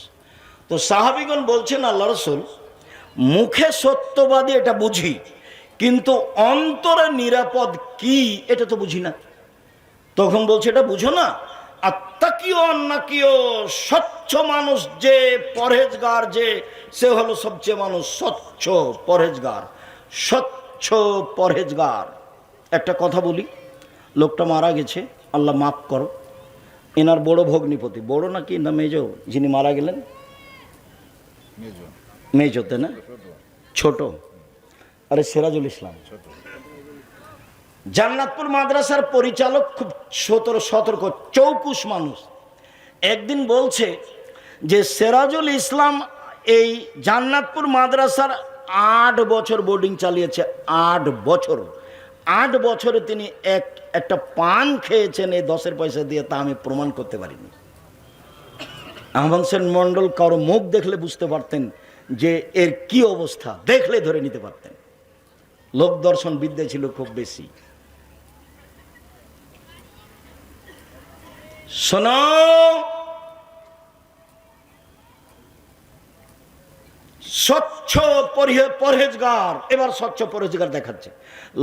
তো সাহাবীগণ বলছেন, আল্লাহ রাসূল, মুখে সত্যবাদী এটা বুঝি, কিন্তু অন্তরে নিরাপদ কি এটা তো বুঝি না। তখন বলছে, এটা বুঝো না? আত্তাকিও অন্নাকিও, স্বচ্ছ মানুষ যে, পরহেজগার যে, সে হলো সবচেয়ে মানুষ। স্বচ্ছ পরহেজগার, স্বচ্ছ পরহেজগার। একটা কথা বলি, লোকটা মারা গেছে, আল্লাহ মাফ করো। এনার বড় ভগ্নিপতি, বড় নাকি না মেজো যিনি মারা গেলেন? মেজোতে না, ছোট। আরে সিরাজুল ইসলাম জান্নাতপুর মাদ্রাসার পরিচালক, খুব সতর্ক চৌকুশ মানুষ। একদিন বলছে যে সিরাজুল ইসলাম এই জান্নাতপুর মাদ্রাসার 8 বছর বোর্ডিং চালিয়েছে। 8 বছর, 8 বছরে তিনি একটা পান খেয়েছেন এই 10-এর পয়সা দিয়ে, তা আমি প্রমাণ করতে পারিনি। আহমদ হোসেন মন্ডল কারো মুখ দেখলে বুঝতে পারতেন যে এর কি অবস্থা, দেখলে ধরে নিতে পারতেন। লোক দর্শন বিদ্যা ছিল খুব বেশি। শোনো, স্বচ্ছ পরহেজগার, এবার স্বচ্ছ পরহেজগার দেখাচ্ছে।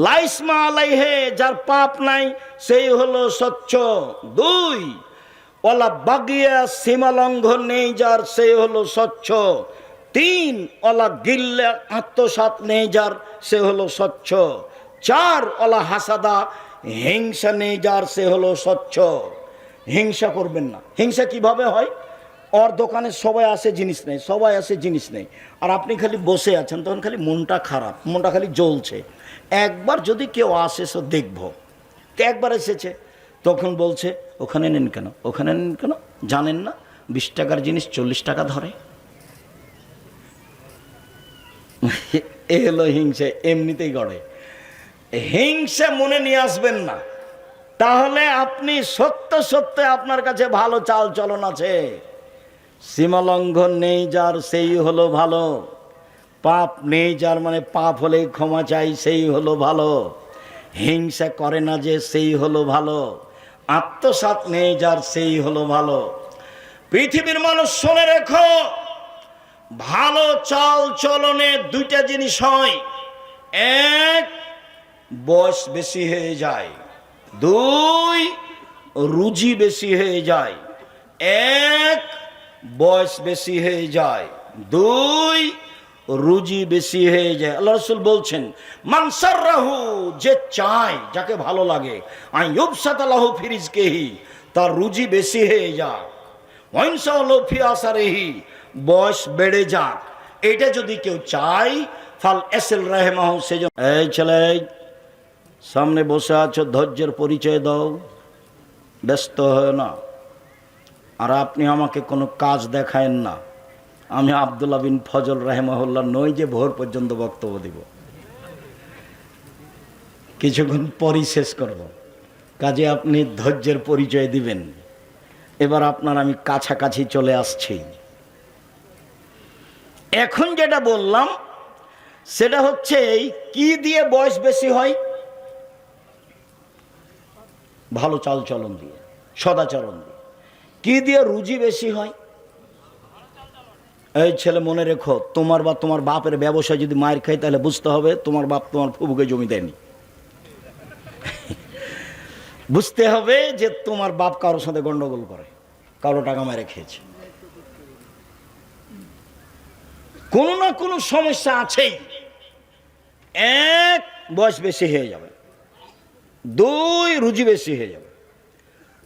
লাইসমা আলাইহে, যার পাপ নাই সেই হলো স্বচ্ছ। 2, ওয়ালা বাগিয়া, সীমা লঙ্ঘন নেই যার, সেই হলো স্বচ্ছ। 3, ওয়ালা গিল্লা, আত্মসাৎ নেই যার, সে হলো স্বচ্ছ। 4, ওয়ালা হাসাদা, হিংসা নেই যার, সে হলো স্বচ্ছ। হিংসা করবেন না। হিংসা কিভাবে হয়? ওর দোকানে সবাই আসে, জিনিস নেই, সবাই আসে, জিনিস নেই, আর আপনি খালি বসে আছেন, তখন খালি মনটা খারাপ, মনটা খালি জ্বলছে। একবার যদি কেউ আসে সো দেখবো, একবার এসেছে, তখন বলছে ওখানে নেন কেন, ওখানে নেন কেন, জানেন না 20 টাকার জিনিস 40 টাকা ধরে। এ হলো হিংসা, এমনিতেই গড়ে। হিংসা মনে নিয়ে আসবেন না, তাহলে আপনি সত্য সত্য আপনার কাছে ভালো চাল চলন আছে। সীমা লঙ্ঘন নেই যার, সেই হলো ভালো। পাপ নেই যার, মানে পাপ হলে ক্ষমা চাই, সেই হলো ভালো। হিংসা করে না যে, সেই হলো ভালো। আত্মসাৎ নেই যার, সেই হলো ভালো। পৃথিবীর মানুষ শুনে রেখো, ভালো চাল চলনে 2টা জিনিস হয়। 1, বয়স বেশি হয়ে যায়। 2, রুজি বেশি হয়ে যায়। 1, বয়স বেশি হয়ে যায়। 2, রুজি বেশি হয়ে যায়। আল্লাহ রাসূল বলছেন, মান সাররাহু, যে চায়, যাকে ভালো লাগে, আন ইউবসাতা লাহু ফি রিজকিহি, তার রুজি বেশি হয়ে যাক। ওয়া ইনসালাহু ফি আসারিহি, বয়স বেড়ে যাক। এটা যদি কেউ চায়, ফাল এসেল রাহমাহু, সেজন্য এই ছেলে সামনে বসে আছো, ধৈর্যের পরিচয় দাও, ব্যস্ত হয় না। আর আপনি আমাকে কোনো কাজ দেখায়েন না। আমি আব্দুল্লাহ বিন ফজল রাহিমাহুল্লাহ নই যে ভোর পর্যন্ত বক্তব্য দিব, কিছুক্ষণ পরই শেষ করব। কাজে আপনি ধৈর্যের পরিচয় দিবেন। এবার আপনার আমি কাছাকাছি চলে আসছি। এখন যেটা বললাম সেটা হচ্ছে, এই কি দিয়ে বয়স বেশি হয়? ভালো চাল চলন দিয়ে, সদাচরণ দিয়ে। কি দিয়ে রুজি বেশি হয়? এই ছেলে মনে রেখো, তোমার বা তোমার বাপের ব্যবসা যদি মায়ের খাই, তাহলে বুঝতে হবে তোমার বাপ তোমার ফুবুকে জমি দেয়নি। বুঝতে হবে যে তোমার বাপ কারোর সাথে গন্ডগোল করে, কারো টাকা মেরে খেয়েছে, কোনো না কোনো সমস্যা আছেই। 1, বয়স বেশি হয়ে যাবে। 2, রুজি বেশি হয়ে যাবে।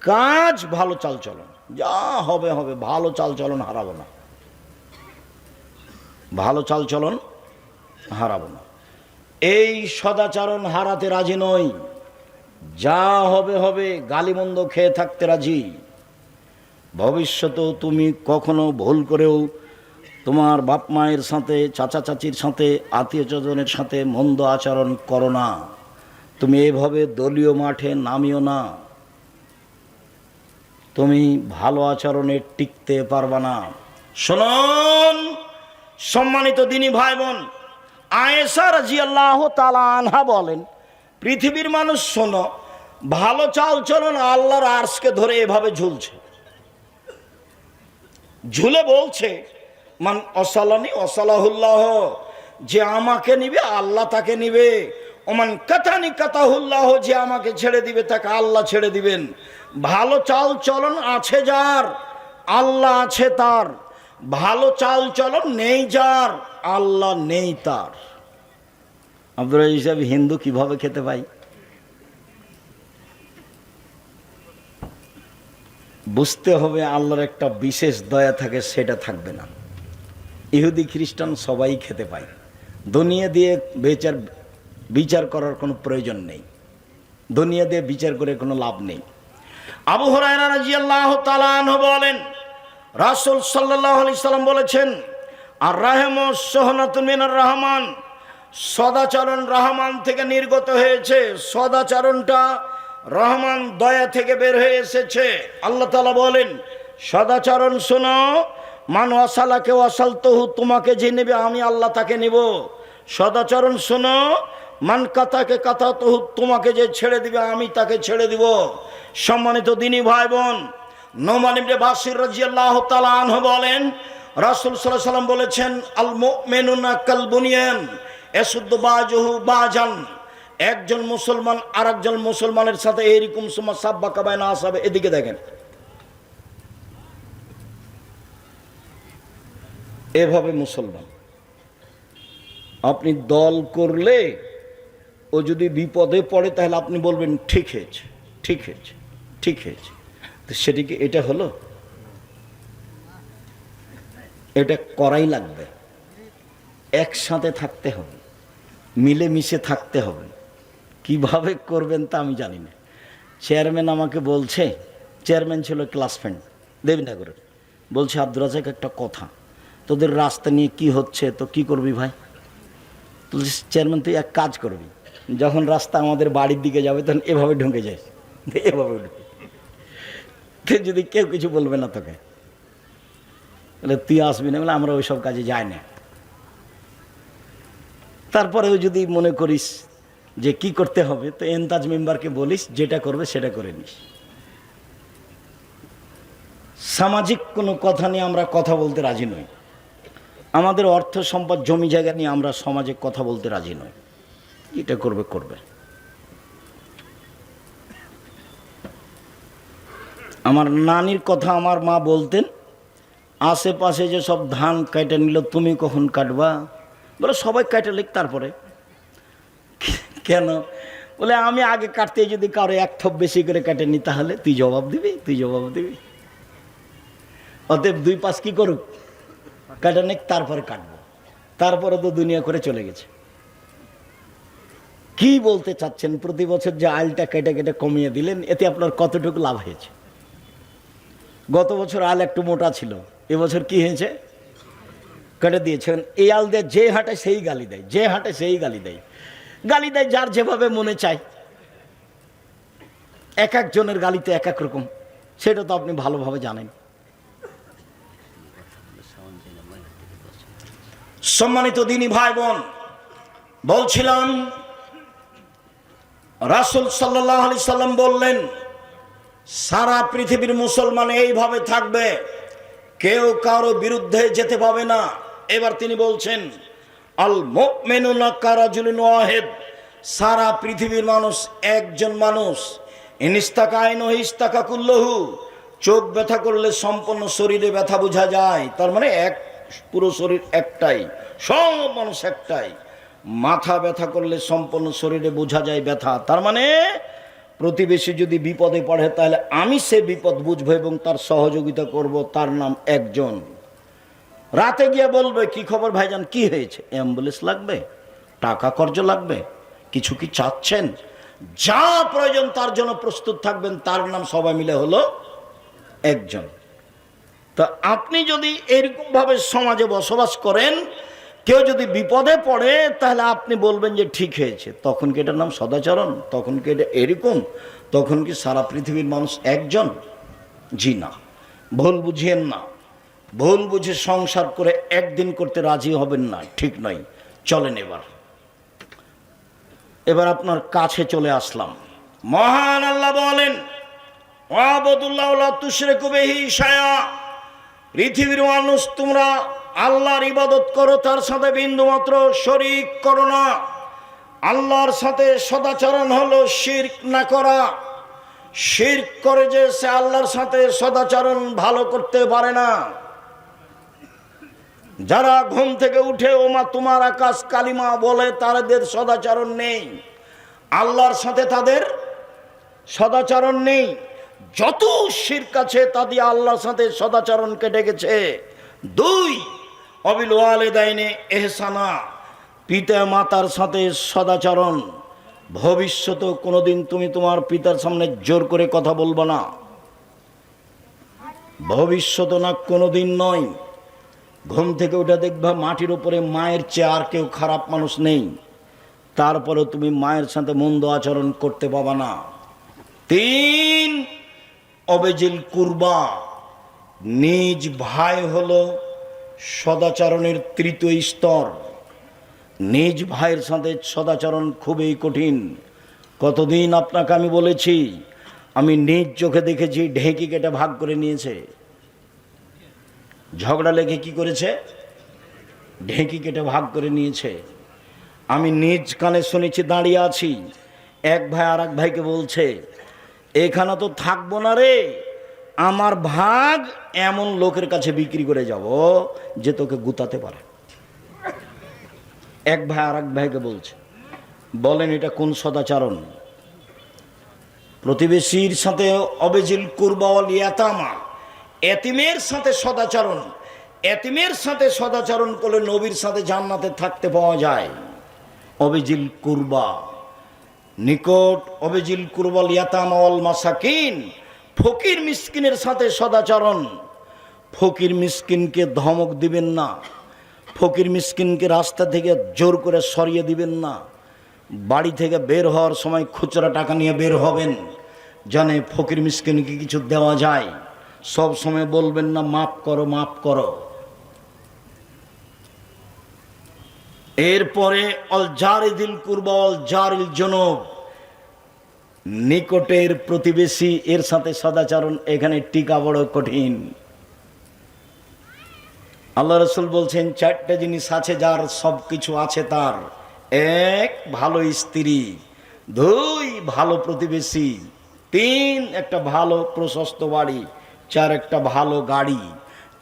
কাজ, ভালো চাল চলন, যা হবে হবে, ভালো চাল চলন হারাবো না, ভালো চাল চলন হারাবো না। এই সদাচরণ হারাতে রাজি নই। যা হবে হবে, গালিমন্দ খেয়ে থাকতে রাজি। ভবিষ্যতেও তুমি কখনো ভুল করেও তোমার বাপ মায়ের সাথে, চাচা চাচির সাথে, আত্মীয় স্বজনের সাথে মন্দ আচরণ করো না। তুমি এভাবে দলীয় মাঠে নামিও না, তুমি ভালো আচরণে টিকতে পারবা না। শুনুন সম্মানিত দিনী ভাই বোন, আয়েশা রাদিয়াল্লাহু তাআলা আনহা বলেন, পৃথিবীর মানুষ শোনো, ভালো চাল চলন আল্লাহর আরশকে ধরে এভাবে ঝুলছে, ঝুলে বলছে, মান অসালানি অসালাহুল্লাহ, যে আমাকে নিবে আল্লাহ তাকে নিবে। ওমান কাতানি কাতাহুল্লাহ, যে আমাকে ছেড়ে দিবে তাকে আল্লাহ ছেড়ে দিবেন। ভালো চাল চলন আছে যার, আল্লাহ আছে তার। ভালো চাল চলন নেই যার, আল্লাহ নেই তার। আব্দুল হিসাব হিন্দু কিভাবে খেতে পাই? বুঝতে হবে আল্লাহর একটা বিশেষ দয়া থাকে, সেটা থাকবে না। ইহুদি খ্রিস্টান সবাই খেতে পায়, দুনিয়া দিয়ে বিচার করার কোনো প্রয়োজন নেই, দুনিয়া দিয়ে বিচার করে কোনো লাভ নেই। আবু হুরায়রা রাদিয়াল্লাহু তাআলা আনহু বলেন, রাসূল সাল্লাল্লাহু আলাইহি সাল্লাম বলেছেন, আর রাহমু সুহনাতুন মিনার রহমান, সদাচরণ রহমান থেকে নির্গত হয়েছে, সদাচরণটা রহমান দয়া থেকে বের হয়ে এসেছে। আল্লাহ তাআলা বলেন, সদাচরণ শোনো, মান ওয়াসালাকে ওয়াসালতুহু, তোমাকে যে নেবে আমি আল্লাহ তাকে নেব। সদাচরণ শোনো, মান কাতাকে কাতাতুহু, তোমাকে যে ছেড়ে দিবে আমি তাকে ছেড়ে দিব। সম্মানিত দিনী ভাই বোন, নোমান ইবনে বাশির রাদিয়াল্লাহু তাআলা আনহু বলেন, রাসূল সাল্লাল্লাহু আলাইহি ওয়াসাল্লাম বলেছেন, আল মুমিনুনা কাল বুনিয়ান ইয়াসুদ্দু বাজুহু বাজান, একজন মুসলমান আরেকজন মুসলমানের সাথে এইরকম সুমা সাব্বাকা বাইনা আসাবে। এদিকে দেখেন, এভাবে মুসলমান আপনি দল করলে ও যদি বিপদে পড়ে তাহলে আপনি বলবেন ঠিক হয়েছে, ঠিক হয়েছে, ঠিক হয়েছে। তো সেটিকে এটা হলো, এটা করাই লাগবে, একসাথে থাকতে হবে, মিলেমিশে থাকতে হবে। কিভাবে করবেন তা আমি জানি না। চেয়ারম্যান আমাকে বলছে, চেয়ারম্যান ছিল ক্লাস ফ্রেন্ড দেবীনগরের, বলছে আব্দুর রাজাক একটা কথা, তোদের রাস্তা নিয়ে কি হচ্ছে, তো কি করবি ভাই? চেয়ারম্যান তুই এক কাজ করবি, যখন রাস্তা আমাদের বাড়ির দিকে যাবে তখন এভাবে ঢুকে যায়, এভাবে ঢুকে, যদি কেউ কিছু বলবে না তোকে, বলে তুই আসবি না, বলে আমরা ওইসব কাজে যাই না। তারপরেও যদি মনে করিস যে কি করতে হবে, তো এনতাজ মেম্বারকে বলিস যেটা করবে সেটা করে নিস। সামাজিক কোনো কথা নিয়ে আমরা কথা বলতে রাজি নই, আমাদের অর্থ সম্পদ জমি জায়গা নিয়ে আমরা সমাজে কথা বলতে রাজি নই। এটা করবে করবে। আমার নানির কথা আমার মা বলতেন, আশেপাশে যে সব ধান কেটে নিল তুমি কখন কাটবা? বলে সবাই কেটে লিখ তারপরে। কেন? বলে আমি আগে কাটতে যদি কারো এক থপ বেশি করে কেটে নি তাহলে তুই জবাব দিবি, তুই জবাব দিবি। অতএব দুই পাশ কি করুক, কাটে নিক, তারপরে কাটবো। তারপরে তো দুনিয়া করে চলে গেছে। কি বলতে চাচ্ছেন? প্রতি বছর যে আলটা কেটে কেটে কমিয়ে দিলেন, এতে আপনার কতটুকু লাভ হয়েছে? গত বছর আল একটু মোটা ছিল, এবছর কি হয়েছে? কেটে দিয়েছেন। এই আল দিয়ে যে হাঁটে সেই গালি দেয়, যে হাঁটে সেই গালি দেয়, গালি দেয় যার যেভাবে মনে চায়। এক একজনের গালিতে এক এক রকম, সেটা তো আপনি ভালোভাবে জানেন। সম্মানিত দিনী ভাই বোন, বলছিলাম রাসূল সাল্লাল্লাহু আলাইহি সাল্লাম বললেন, সারা পৃথিবীর মুসলমান এইভাবে থাকবে, কেউ কারো বিরুদ্ধে যেতে পাবে না। এবার তিনি বলছেন, আল মুমিনুনা কারাজুলিন ওয়াহিদ, সারা পৃথিবীর মানুষ একজন মানুষ। ইনিস্তাকাইনু ইস্তাকা কুল্লুহু, চোখ ব্যথা করলে সম্পূর্ণ শরীরে ব্যথা বোঝা যায়, তার মানে এক পুরো শরীর একটাই, সব মানুষ একটাই। মাথা ব্যথা করলে সম্পূর্ণ শরীরে বোঝা যায় ব্যথা, তার মানে প্রতিবেশী যদি বিপদে পড়ে তাহলে আমি সে বিপদ বুঝবো এবং তার সহযোগিতা করব, তার নাম একজন। রাতে গিয়ে বলবে কি খবর ভাইজান, কি হয়েছে? অ্যাম্বুলেন্স লাগবে, টাকা কর্জ লাগবে, কিছু কি চাচ্ছেন? যা প্রয়োজন তার জন্য প্রস্তুত থাকবেন, তার নাম সবাই মিলে হলো একজন। তা আপনি যদি এরকম ভাবে সমাজে বসবাস করেন, কেউ যদি বিপদে পড়ে তাহলে আপনি বলবেন যে ঠিক হয়েছে, তখন কি এটার নাম সদাচরণ? তখন কি এটা এরকম? তখন কি সারা পৃথিবীর মানুষ একজন? জি না, ভুল বুঝিয়েন না। ভুল বুঝে সংসার করে একদিন করতে রাজি হবেন না, ঠিক নয়। চলেন এবার আপনার কাছে চলে আসলাম। মহান আল্লাহ বলেন, ওয়াবুদুল্লাহ লা তুশরিকু বিহি শাইআ, পৃথিবীর মানুষ তোমরা আল্লাহর ইবাদত করো, তার সাথে বিন্দুমাত্র শরীক করো না। আল্লাহর সাথে সদাচরণ হলো শিরক না করা। শিরক করে যে সে আল্লাহর সাথে সদাচরণ ভালো করতে পারে না। যারা ঘুম থেকে উঠে ওমা তোমার আকাশ কালিমা বলে, তাদের সদাচরণ নেই, আল্লাহর সাথে তাদের সদাচরণ নেই। যত শিরক আছে তা দিয়ে আল্লাহর সাথে সদাচরণকে ডেকেছে। 2 অবিল ওয়ালিদাইনে ইহসানা, পিতা মাতার সাথে সদাচরণ। ভবিষ্যতে কোনোদিন তুমি তোমার পিতার সামনে জোর করে কথা বলবে না, ভবিষ্যৎ না, কোনোদিন নয়। ঘুম থেকে উঠে দেখবা মাটির উপরে মায়ের চেয়ে আর কেউ খারাপ মানুষ নেই, তারপরে তুমি মায়ের সাথে মন্দ আচরণ করতে পাবা না। 3 অবেজিল কুরবা, নিজ ভাই হলো সদাচরণের তৃতীয় স্তর। নিজ ভাইয়ের সাথে সদাচরণ খুবই কঠিন। কতদিন আপনাকে আমি বলেছি, আমি নিজ চোখে দেখেছি ঢেঁকি কেটে ভাগ করে নিয়েছে। ঝগড়া লেগে কি করেছে? ঢেঁকি কেটে ভাগ করে নিয়েছে। আমি নিজ কানে শুনেছি, দাঁড়িয়ে আছি, এক ভাই আর এক ভাইকে বলছে, এখানে তো থাকবো না রে, আমার ভাগ এমন লোকের কাছে বিক্রি করে যাব যে তোকে গুতাতে পারে। এক ভাই আর এক ভাইকে বলছে। বলেন এটা কোন সদাচরণ? প্রতিবেশীর সাথে অবেজিল কুরবা ওয়াল ইয়াতামা, এতিমের সাথে সদাচরণ। এতিমের সাথে সদাচরণ করলে নবীর সাথে জান্নাতে থাকতে পাওয়া যায়। অবেজিল কুরবা, নিকট অবেজিল কুরবা ওয়াল ইয়াতামা ওয়াল মাসাকিন, ফকির মিসকিনের সাথে সদাচরণ। ফকির মিসকিনকে ধমক দিবেন না, ফকির মিসকিনকে রাস্তা থেকে জোর করে সরিয়ে দিবেন না। বাড়ি থেকে বের হওয়ার সময় খুচরা টাকা নিয়ে বের হবেন, জানে ফকির মিসকিনকে কিছু দেওয়া যায়। সব সময় বলবেন না মাফ করো মাফ করো। এরপরে অল জারিদিল কুরবা অল জারিল জুনুব, নিকটের প্রতিবেশী এর সাথে সদাচরণ। এখানে টিকা বড় কঠিন। আল্লাহ রসুল বলছেন 4টা জিনিস আছে যার সব কিছু আছে তার। 1 ভালো স্ত্রী, 2 ভালো প্রতিবেশী, 3 একটা ভালো প্রশস্ত বাড়ি, 4 একটা ভালো গাড়ি।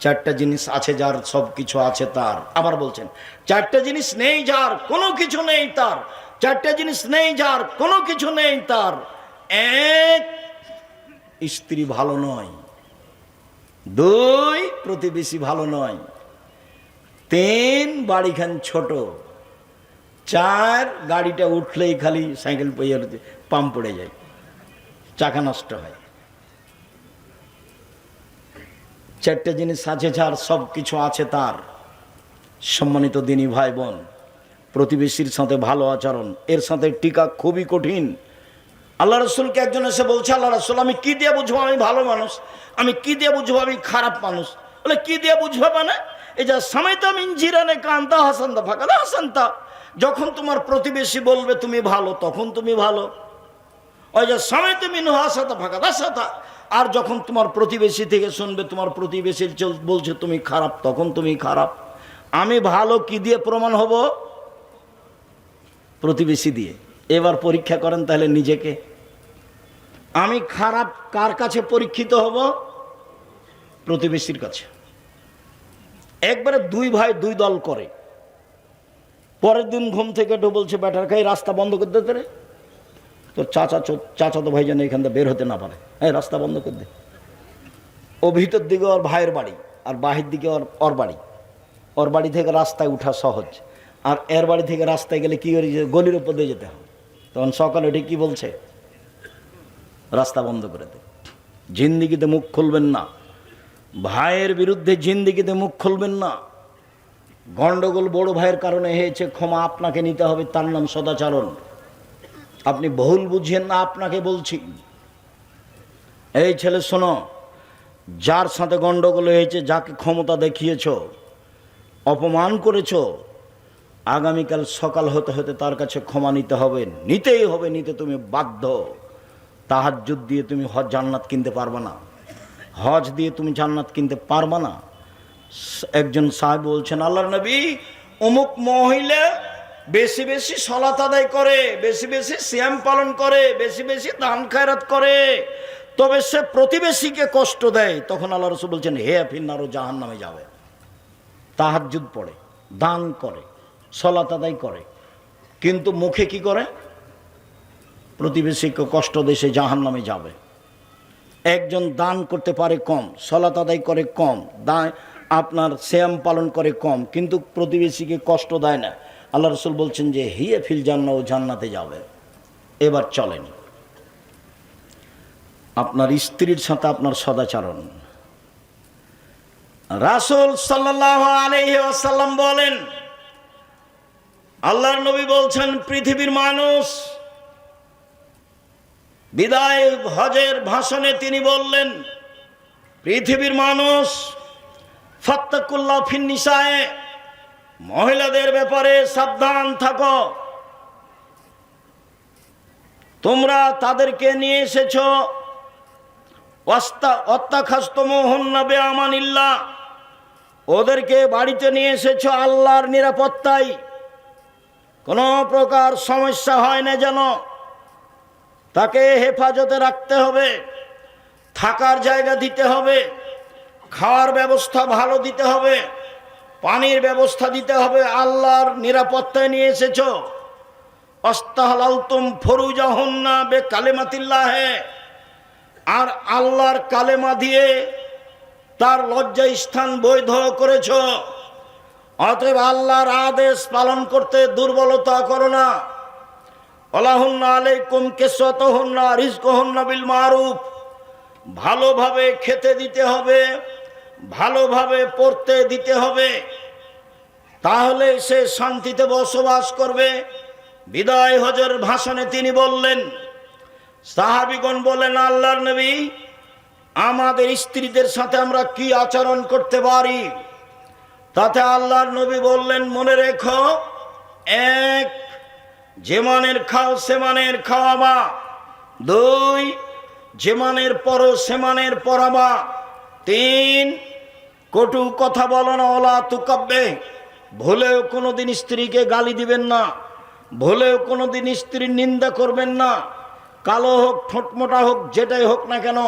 4টা জিনিস আছে যার সব কিছু আছে তার। আবার বলছেন 4টা জিনিস নেই যার কোনো কিছু নেই তার। 4টা জিনিস নেই যার কোনো কিছু নেই তার। 1 স্ত্রী ভালো নয়, 2 প্রতিবেশী ভালো নয়, 3 বাড়িখান ছোট, 4 গাড়িটা উঠলেই খালি সাইকেল পাম্প পড়ে যায়, চাকা নষ্ট হয়। 4টা জিনিস আছে যার সব কিছু আছে তার। সম্মানিত দিনী ভাই বোন, প্রতিবেশীর সাথে ভালো আচরণ, এর সাথে টিকা খুবই কঠিন। আল্লাহ রসুলকে একজন এসে বলছে, আল্লাহ রসুল আমি কি দিয়ে বুঝবো আমি ভালো মানুষ, আমি কি দিয়ে বুঝবো আমি খারাপ মানুষ? বলে কি দিয়ে বুঝবো মানে এই যে সামাইতা মিন জিরানে কান্তা হাসান্তা ফাঁকা হাসান্তা, যখন তোমার প্রতিবেশী বলবে তুমি ভালো তখন তুমি ভালো। ওই যে সামাইতা মিন হাসাতা ফাঁকা হাসাতা, আর যখন তোমার প্রতিবেশী থেকে শুনবে তোমার প্রতিবেশী বলছে তুমি খারাপ তখন তুমি খারাপ। আমি ভালো কি দিয়ে প্রমাণ হব? প্রতিবেশী দিয়ে। এবার পরীক্ষা করেন তাহলে নিজেকে। আমি খারাপ কার কাছে পরীক্ষিত হব? প্রতিবেশীর কাছে। একবারে 2 ভাই 2 দল করে। পরের দিন ঘুম থেকে একটু বলছে ব্যাটার খাই রাস্তা বন্ধ করে দিতে রে, তোর চাচা তো ভাই যেন এখান থেকে বের হতে না পারে, হ্যাঁ রাস্তা বন্ধ করে দে। ও ভিতর দিকে ওর ভাইয়ের বাড়ি আর বাহির দিকে ওর বাড়ি। ওর বাড়ি থেকে রাস্তায় উঠা সহজ, আর এর বাড়ি থেকে রাস্তায় গেলে কি করে গলির উপর দিয়ে যেতে হবে। তখন সকালে উঠে কি বলছে? রাস্তা বন্ধ করে দে। জিন্দিগিতে মুখ খুলবেন না, ভাইয়ের বিরুদ্ধে জিন্দিগিতে মুখ খুলবেন না। গন্ডগোল বড় ভাইয়ের কারণে হয়েছে, ক্ষমা আপনাকে নিতে হবে, তার নাম সদাচরণ। আপনি ভুল বুঝেন না, আপনাকে বলছি। এই ছেলে শোনো, যার সাথে গন্ডগোল হয়েছে, যাকে ক্ষমতা দেখিয়েছ, অপমান করেছ, আগামীকাল সকাল হতে হতে তার কাছে ক্ষমা নিতে হবে, নিতেই হবে, নিতে তুমি বাধ্য। তাহাজ্জুদ দিয়ে তুমি জান্নাত কিনতে পারবে না, হজ দিয়ে তুমি জান্নাত কিনতে পারবে না। একজন সাহেব বলছেন, আল্লাহর নবী অমুক মহিলা বেশি বেশি সালাত আদায় করে, বেশি বেশি সিয়াম পালন করে, বেশি বেশি দান খায়রাত করে, তবে সে প্রতিবেশীকে কষ্ট দেয়। তখন আল্লাহ রাসূল বলছেন হে ফিন্নারও জাহান্নামে যাবে। তাহাজ্জুদ পড়ে, দান করে, সালাত আদায় করে, কিন্তু মুখে কি করে? প্রতিবেশীকে কষ্ট দেশে জাহান্নামে যাবে। একজন দান করতে পারে কম, সালাত আদায় করে কম, আপনার সিয়াম পালন করে কম, কিন্তু প্রতিবেশীকে কষ্ট দেয় না। আল্লাহ রাসূল বলছেন যে হিয়া ফিল জান্নাহ, ও জান্নাতে যাবে। এবার চলেন, আপনার স্ত্রীর সাথে আপনার সদাচরণ। রাসূল সাল্লাল্লাহু আলাইহি ওয়াসাল্লাম বলেন, আল্লাহর নবী বলছেন, পৃথিবীর মানুষ, বিদায় হজের ভাষণে তিনি বললেন, পৃথিবীর মানুষ, ফাত্তাকুল্লাহ ফিন নিসায়ে, মহিলাদের ব্যাপারে সাবধান থাকো। তোমরা তাদেরকে নিয়ে এসেছো, অত্তাখাস্তমুহুন্না বিআমানিল্লাহ, ওদেরকে বাড়িতে নিয়ে এসেছো আল্লাহর নিরাপত্তায়, কোনো প্রকার সমস্যা হয় না যেন, তাকে হেফাজতে রাখতে হবে, থাকার জায়গা দিতে হবে, খাওয়ার ব্যবস্থা ভালো দিতে হবে, পানির ব্যবস্থা দিতে হবে, আল্লাহর নিরাপত্তায় নিয়ে এসেছো। আস্তাহলালতুম ফুরুজাহুন্না বিকালিমাতিল্লাহ, আর আল্লাহর কালেমা দিয়ে তার লজ্জা স্থান বৈধ করেছ। অতএব আল্লাহর আদেশ পালন করতে দুর্বলতা করো না। ওয়ালাহুন্না আলাইকুম কিসওয়াতুহুন্না রিজকুহুন্না বিল মারুফ, ভালোভাবে খেতে দিতে হবে, ভালোভাবে পড়তে দিতে হবে, তাহলে সে শান্তিতে বসবাস করবে। বিদায় হজের ভাষণে তিনি বললেন, সাহাবীগণ বলেন, আল্লাহর নবী, আমাদের স্ত্রীদের সাথে আমরা কি আচরণ করতে পারি? তাতে আল্লাহর নবী বললেন, মনে রেখো, এক, যে মানের খাও সে মানের খাওয়াবা, দুই, যে মানের পরো সে মানের পরাবা, তিন, কটু কথা বলো না, ওলা তুকাব্বে, ভুলেও কোনোদিন স্ত্রীকে গালি দিবেন না, ভুলেও কোনোদিন স্ত্রীর নিন্দা করবেন না, কালো হোক ঠোঁটমোটা হোক যেটাই হোক না কেন,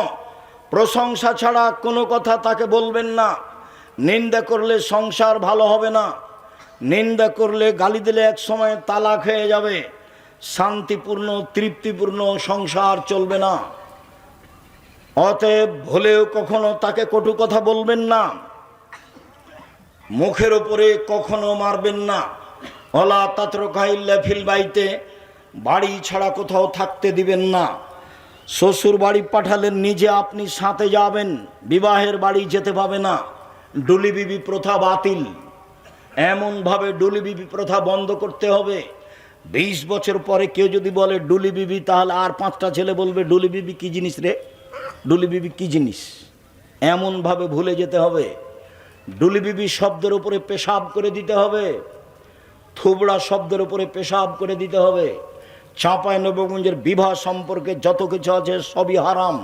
প্রশংসা ছাড়া কোনো কথা তাকে বলবেন না। নিন্দা করলে সংসার ভালো হবে না, নিন্দা করলে গালি দিলে এক সময় তালাক হয়ে যাবে, শান্তিপূর্ণ তৃপ্তিপূর্ণ সংসার চলবে না। অতএব ভুলেও কখনো তাকে কটু কথা বলবেন না, মুখের উপরে কখনো মারবেন না। ওয়ালা তাতরুকা ইল্লা ফিল বাইতে, বাড়ি ছাড়া কোথাও থাকতে দিবেন না। শ্বশুর বাড়ি পাঠালেন, নিজে আপনি সাথে যাবেন, বিবাহের বাড়ি যেতে পাবে না। ডুলি বিবি প্রথা বাতিল, এমনভাবে ডুলি বিবি প্রথা বন্ধ করতে হবে। 20 বছর পরে কেউ যদি বলে ডুলি বিবি, তাহলে আর 5টা ছেলে বলবে ডুলি বিবি কি জিনিস রে, ডুলি বিবি কি জিনিস, এমনভাবে ভুলে যেতে হবে। ডুলি বিবি শব্দের উপরে পেশাব করে দিতে হবে, থুবড়া শব্দের উপরে পেশাব করে দিতে হবে। চাঁপাইনবাবগঞ্জের বিবাহ সম্পর্কে যত কিছু আছে সবই হারাম,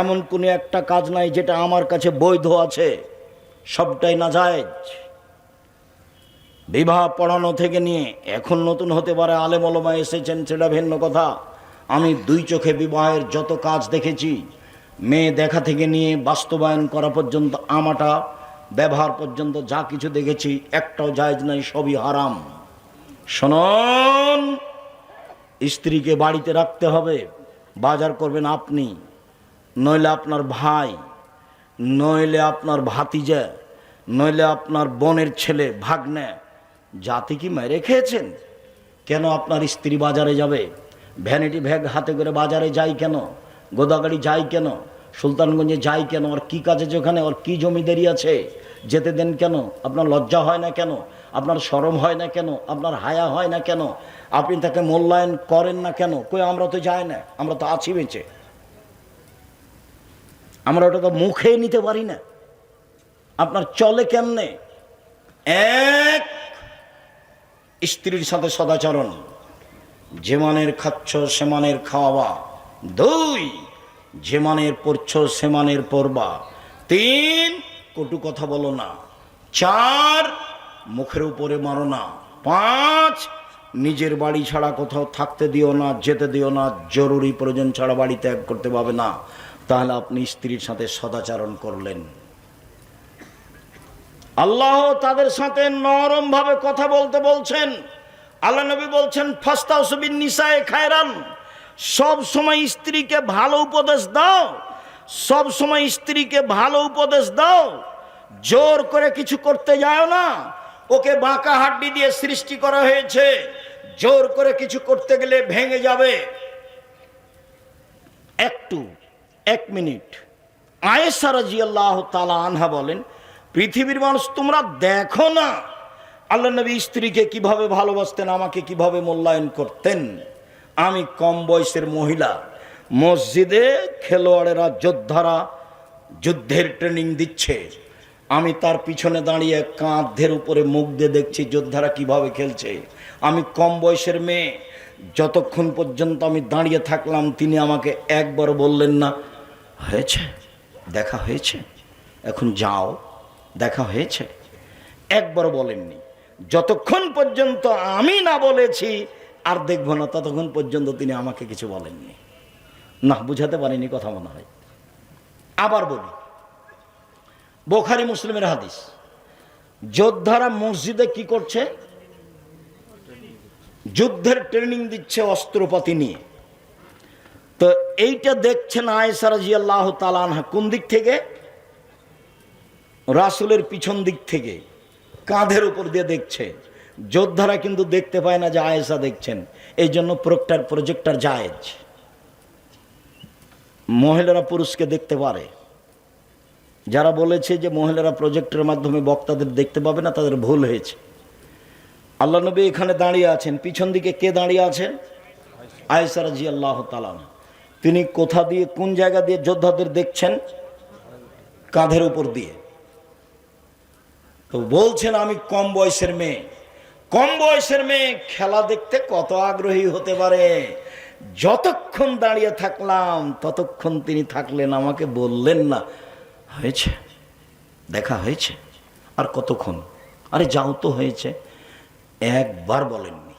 এমন কোনো একটা কাজ নাই যেটা আমার কাছে বৈধ আছে, সবটাই নাজায়েজ। বিবাহ পড়ানো থেকে নিয়ে, এখন নতুন হতে পারে আলেম ওলামা এসেছেন, সেটা ভিন্ন কথা। আমি 2 চোখে বিবাহের যত কাজ দেখেছি, মেয়ে দেখা থেকে নিয়ে বাস্তবায়ন করা পর্যন্ত, আমাটা ব্যবহার পর্যন্ত যা কিছু দেখেছি, একটাও জায়েজ নাই, সবই হারাম। শুনুন, স্ত্রীকে বাড়িতে রাখতে হবে, বাজার করবেন আপনি, নইলে আপনার ভাই, নইলে আপনার ভাতিজা, নইলে আপনার বোনের ছেলে ভাগ্নে। জাতি কি মেরে খেয়েছেন? কেন আপনার স্ত্রী বাজারে যাবে? ভ্যানিটি ব্যাগ হাতে করে বাজারে যায় কেন? গোদাগাড়ি যায় কেন? সুলতানগঞ্জে যায় কেন? আর কি কাজে ওখানে? ওর কি জমিদারি আছে? যেতে দেন কেন? আপনার লজ্জা হয় না কেন? আপনার শরম হয় না কেন? আপনার হায়া হয় না কেন? আপনি তাকে মূল্যায়ন করেন না কেন? কই আমরা তো যাই না, আমরা তো আছি বেঁচে, আমরা ওটা তো মুখে নিতে পারি না। আপনার চলে কেমনে? এক, স্ত্রীর সাথে সদাচরণ, যে মানের খাচ্ছ সে মানের খাওয়াবা। 2, যে মানের পড়ছ সে মানের পড়বা। 3, কটু কথা বলো না। 4, মুখের উপরে মারো না। 5, নিজের বাড়ি ছাড়া কোথাও থাকতে দিও না, যেতে দিও না, জরুরি প্রয়োজন ছাড়া বাড়ি ত্যাগ করতে পাবে না। তাহলে আপনি স্ত্রীর সাথে সদাচরণ করলেন। আল্লাহ তাদের সাথে নরম ভাবে কথা বলতে বলছেন। আল্লাহ নবী বলছেন, ফাস্তাউসু বিন নিসায়ে খায়রান, সব সময় স্ত্রীকে ভালো উপদেশ দাও, সব সময় স্ত্রীকে ভালো উপদেশ দাও, জোর করে কিছু করতে যাও না। ওকে বাঁকা হাড্ডি দিয়ে সৃষ্টি করা হয়েছে, জোর করে কিছু করতে গেলে ভেঙে যাবে। এক মিনিট। আয়েশা রাদিয়াল্লাহু তাআলা আনহা বলেন, পৃথিবীর মানুষ তোমরা দেখো না আল্লাহ নবী স্ত্রীকে কিভাবে ভালোবাসতেন, আমাকে কিভাবে মূল্যায়ন করতেন। আমি কম বয়সের মহিলা, মসজিদে খেলোয়াড়েরা যোদ্ধারা যুদ্ধের ট্রেনিং দিচ্ছে, আমি তার পিছনে দাঁড়িয়ে কাঁধের উপরে মুখ দিয়ে দেখছি যোদ্ধারা কিভাবে খেলছে। আমি কম বয়সের মেয়ে, যতক্ষণ পর্যন্ত আমি দাঁড়িয়ে থাকলাম তিনি আমাকে একবার বললেন না হয়েছে, দেখা হয়েছে, এখন যাও, দেখা হয়েছে, একবার বলেননি। যতক্ষণ পর্যন্ত আমি না বলেছি আর দেখব না, ততক্ষণ পর্যন্ত তিনি আমাকে কিছু বলেননি। না, বুঝাতে পারিনি কথা মনে হয়। আবার বলি, বুখারী মুসলিমের হাদিস, যোদ্ধারা মসজিদে কি করছে? যুদ্ধের ট্রেনিং দিচ্ছে অস্ত্রপাতি নিয়ে। তো এইটা দেখছেন আয়েশা রাদিয়াল্লাহু তাআলা আনহা কোন দিক থেকে? রাসূলের পিছন দিক থেকে, কাঁধের উপর দিয়ে দেখছে। যোদ্ধারা কিন্তু দেখতে পায় না যে আয়েশা দেখছেন, এই জন্য প্রজেক্টর জায়েজ। মহিলারা পুরুষকে দেখতে পারে। যারা বলেছে যে মহিলারা প্রজেক্টরের মাধ্যমে বক্তাদের দেখতে পাবে না, তাদের ভুল হয়েছে। আল্লাহ নবী এখানে দাঁড়িয়ে আছেন, পিছন দিকে কে দাঁড়িয়ে আছেন? আয়েশা রাদিয়াল্লাহু তাআলা। তিনি কোথা দিয়ে, কোন জায়গা দিয়ে যোদ্ধাদের দেখছেন? কাঁধের উপর দিয়ে। তো বলছেন আমি কম বয়সের মেয়ে, কম বয়সের মেয়ে খেলা দেখতে কত আগ্রহী হতে পারে। যতক্ষণ দাঁড়িয়ে থাকলাম ততক্ষণ তিনি থাকলেন, আমাকে বললেন না হয়েছে, দেখা হয়েছে, আর কতক্ষণ, আরে যাও তো, হয়েছে, একবার বলেননি।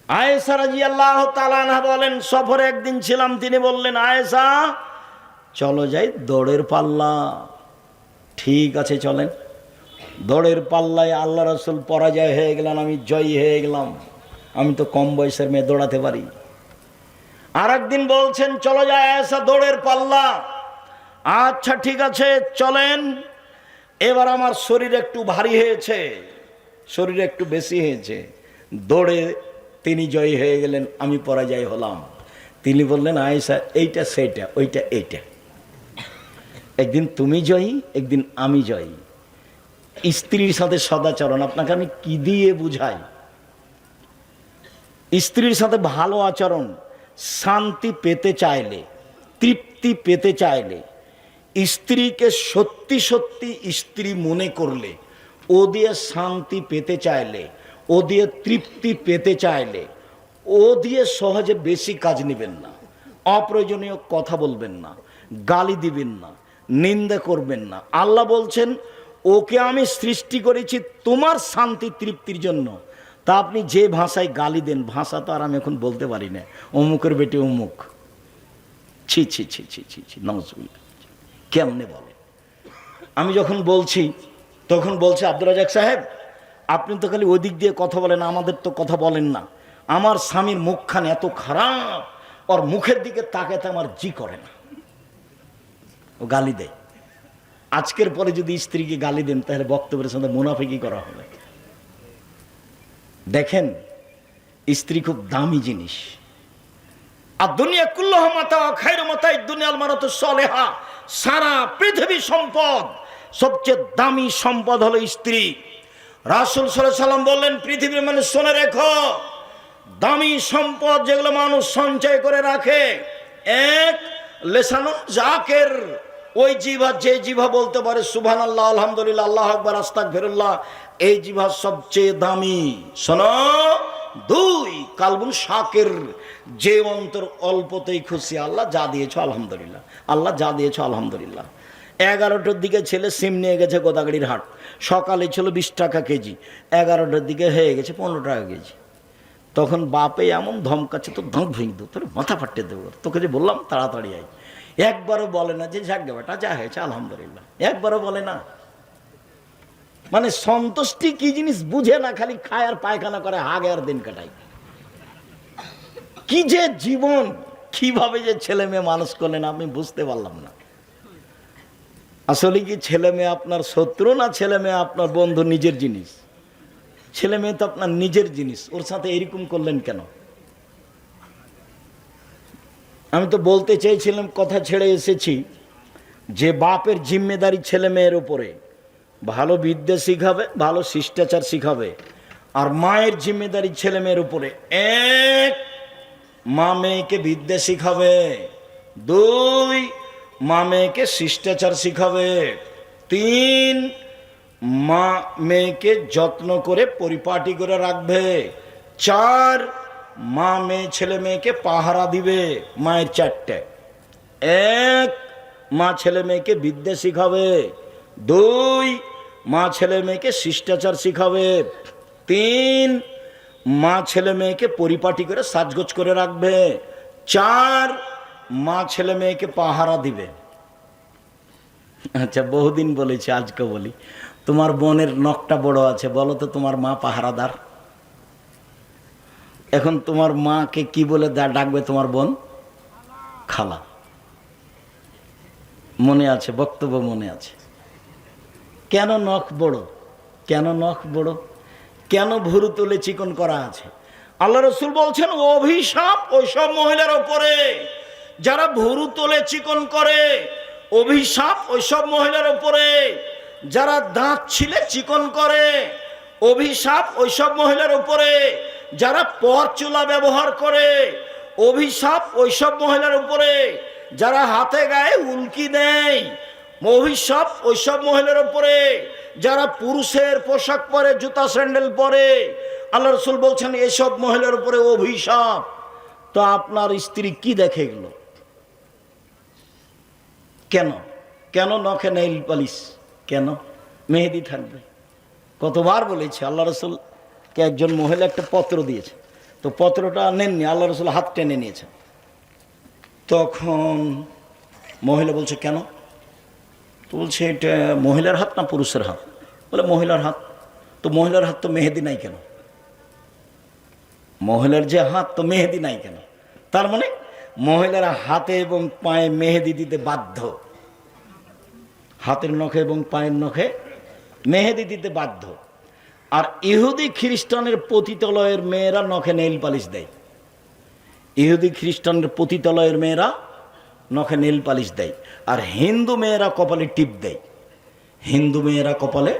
আয়েশা রাদিয়াল্লাহু তাআলা আনহা বলেন, সফরে একদিন ছিলাম, তিনি বললেন আয়েশা চলো যাই দৌড়ের পাল্লা। ঠিক আছে চলেন। দৌড়ের পাল্লায় আল্লাহ রাসূল পরাজয় হয়ে গেলেন, আমি জয়ী হয়ে গেলাম। আমি তো কম বয়সের মেয়ে, দৌড়াতে পারি। আর একদিন বলছেন চলো যায় আয়েশা দৌড়ের পাল্লা। আচ্ছা ঠিক আছে চলেন। এবার আমার শরীর একটু ভারী হয়েছে, শরীর একটু বেশি হয়েছে। দৌড়ে তিনি জয়ী হয়ে গেলেন, আমি পরাজয় হলাম। তিনি বললেন আয়েশা এইটা সেইটা, ওইটা এইটা, একদিন তুমি জয়ী, একদিন আমি জয়ী। স্ত্রীর সাথে সদাচরণ আপনাকে আমি কি দিয়ে বুঝাই? স্ত্রীর সাথে ভালো আচরণ, শান্তি পেতে চাইলে, তৃপ্তি পেতে চাইলে, স্ত্রীকে সত্যি সত্যি স্ত্রী মনে করলে, ও দিয়ে শান্তি পেতে চাইলে, ও দিয়ে তৃপ্তি পেতে চাইলে, ও দিয়ে সহজে বেশি কাজ নেবেন না, অপ্রয়োজনীয় কথা বলবেন না, গালি দিবেন না, নিন্দা করবেন না। আল্লাহ বলছেন ওকে আমি সৃষ্টি করেছি তোমার শান্তি তৃপ্তির জন্য। তা আপনি যে ভাষায় গালি দেন, ভাষা তো আর আমি এখন বলতে পারি না, অমুকের বেটে অমুক, ছি ছি ছি ছি ছি ছি, নাউজুবিল্লাহ, কেমনে বলে? আমি যখন বলছি তখন বলছে আব্দুর রাজ্জাক সাহেব আপনি তো খালি ওই দিক দিয়ে কথা বলেন, আমাদের তো কথা বলেন না। আমার স্বামীর মুখখান এত খারাপ, ওর মুখের দিকে তাকাতে আমার জি করে না, ও গালি দেয়। আজকের পরে যদি স্ত্রীকে গালি দেন তাহলে বক্তব্যের সাথে মুনাফিকি করা হবে। দেখেন স্ত্রী খুব দামি জিনিস। আর দুনিয়া কুল্লাহ মাতা খায়রু মাতাই দুনিয়াল মারাতু সালেহা, সারা পৃথিবী সম্পদ সবচেয়ে দামি সম্পদ হলো স্ত্রী। রাসূল সাল্লাল্লাহু আলাইহি সাল্লাম বললেন পৃথিবীর মানুষ শুনে রেখো, দামি সম্পদ যেগুলো মানুষ সঞ্চয় করে রাখে, এক লেসানুন জাকের, ওই জিভা, যে জিভা বলতে পারে সুবহানাল্লাহ, আলহামদুলিল্লাহ, আল্লাহু আকবার, আস্তাগফিরুল্লাহ, এই জিভা সবচেয়ে দামি। শোনো, দুই কালবুন শাকের, যে অন্তর অল্পতেই খুশি, আল্লাহ যা দিয়েছো আলহামদুলিল্লাহ, আল্লাহ যা দিয়েছো আলহামদুলিল্লাহ। 11টার দিকে ছেলে সিম নিয়ে গেছে গোদাগাড়ির হাট, সকালে ছিল 20 টাকা কেজি, 11টার দিকে হয়ে গেছে 15 টাকা কেজি। তখন বাপে এমন ধমকাচ্ছে, তো দাঁত ভেঙে দেবো, তোর মাথা ফাটিয়ে দেবো, তোকে যে বললাম তাড়াতাড়ি আয়। একবারও বলে না যে যাক গে বেটা যা হয়েছে আলহামদুলিল্লাহ, একবারও বলে না। মানে সন্তুষ্টি কি জিনিস বুঝে না, খালি খায় আর পায়খানা করে, হাগে আর দিন কাটায়। কি যে জীবন! কিভাবে যে ছেলে মেয়ে মানুষ করলেন আমি বুঝতে পারলাম না। আসলে কি ছেলে মেয়ে আপনার শত্রু না ছেলে মেয়ে আপনার বন্ধু, নিজের জিনিস? ছেলে মেয়ে তো আপনার নিজের জিনিস, ওর সাথে এরকম করলেন কেন? আমি তো বলতে চেয়েছিলাম, কথা ছেড়ে এসেছি, যে বাপের জিম্মেদারি ছেলে মেয়ের উপরে ভালো বিদ্যা শিখাবে, ভালো শিষ্টাচার শিখাবে। আর মায়ের জিম্মেদারি ছেলে মেয়ের উপরে, এক, মা মেয়েকে বিদ্যা শিখাবে, দুই, মা মেয়েকে শিষ্টাচার শিখাবে, তিন, মা মেয়েকে যত্ন করে পরিপাটি করে রাখবে, চার, মা মেয়ে ছেলে মেয়েকে পাহারা দিবে। মায়ের চারটে, এক, মা ছেলে মেয়েকে বিদ্যা শিখাবে, দুই, মা ছেলে মেয়েকে শিষ্টাচার শিখাবে, তিন, মা ছেলে মেয়েকে পরিপাটি করে সাজগোজ করে রাখবে, চার, মা ছেলে মেয়েকে পাহারা দিবে। আচ্ছা, বহুদিন বলেছি, আজকে বলি, তোমার বোনের নখটা বড় আছে, বলো তো তোমার মা পাহারাদার? এখন তোমার মাকে কি বলে ডাকবে তোমার বোন? খালা। মনে আছে, বক্তব্য মনে আছে। কেন নখ বড়? কেন নখ বড়? কেন ভুরু তুলে চিকন করা আছে? আল্লাহ রসুল বলছেন, অভিশাপ ওইসব মহিলার উপরে যারা ভুরু তোলে চিকন করে, অভিশাপ ওইসব মহিলার উপরে যারা দাঁত ছিলে চিকন করে, অভিশাপ ওইসব মহিলার উপরে যারা পরচুলা ব্যবহার করে, অভিশাপ ওইসব মহিলার উপরে যারা হাতে গায়ে উল্কি দেয়, অভিশাপ ওইসব মহিলার উপরে যারা পুরুষের পোশাক পরে, জুতা স্যান্ডেল পরে। আল্লাহ রসুল বলছেন এসব মহিলার উপরে অভিশাপ। তো আপনার স্ত্রী কি দেখে এগুলো? কেন কেন নখে নেইল পালিশ? কেন মেহেদি থাকবে? কতবার বলেছি, আল্লাহ রসুলকে একজন মহিলা একটা পত্র দিয়েছে, তো পত্রটা নেননি, আল্লাহ রসুল হাত টেনে নিয়েছেন। তখন মহিলা বলছে কেন? তো বলছে এটা মহিলার হাত না পুরুষের হাত? বলে মহিলার হাত। তো মহিলার হাত তো মেহেদি নাই কেন? মহিলার যে হাত, তো মেহেদি নাই কেন? তার মানে মহিলারা হাতে এবং পায়ে মেহেদি দিতে বাধ্য, হাতের নখে এবং পায়ের নখে মেহেদি দিতে বাধ্য। আর ইহুদি খ্রিস্টানের পতিতালয়ের মেয়েরা নখে নেইল পালিশ দেয়। ইহুদি খ্রিস্টানের পতিতালয়ের মেয়েরা নখে নেইল পালিশ দেয়। আর হিন্দু মেয়েরা কপালে টিপ দেয়। হিন্দু মেয়েরা কপালে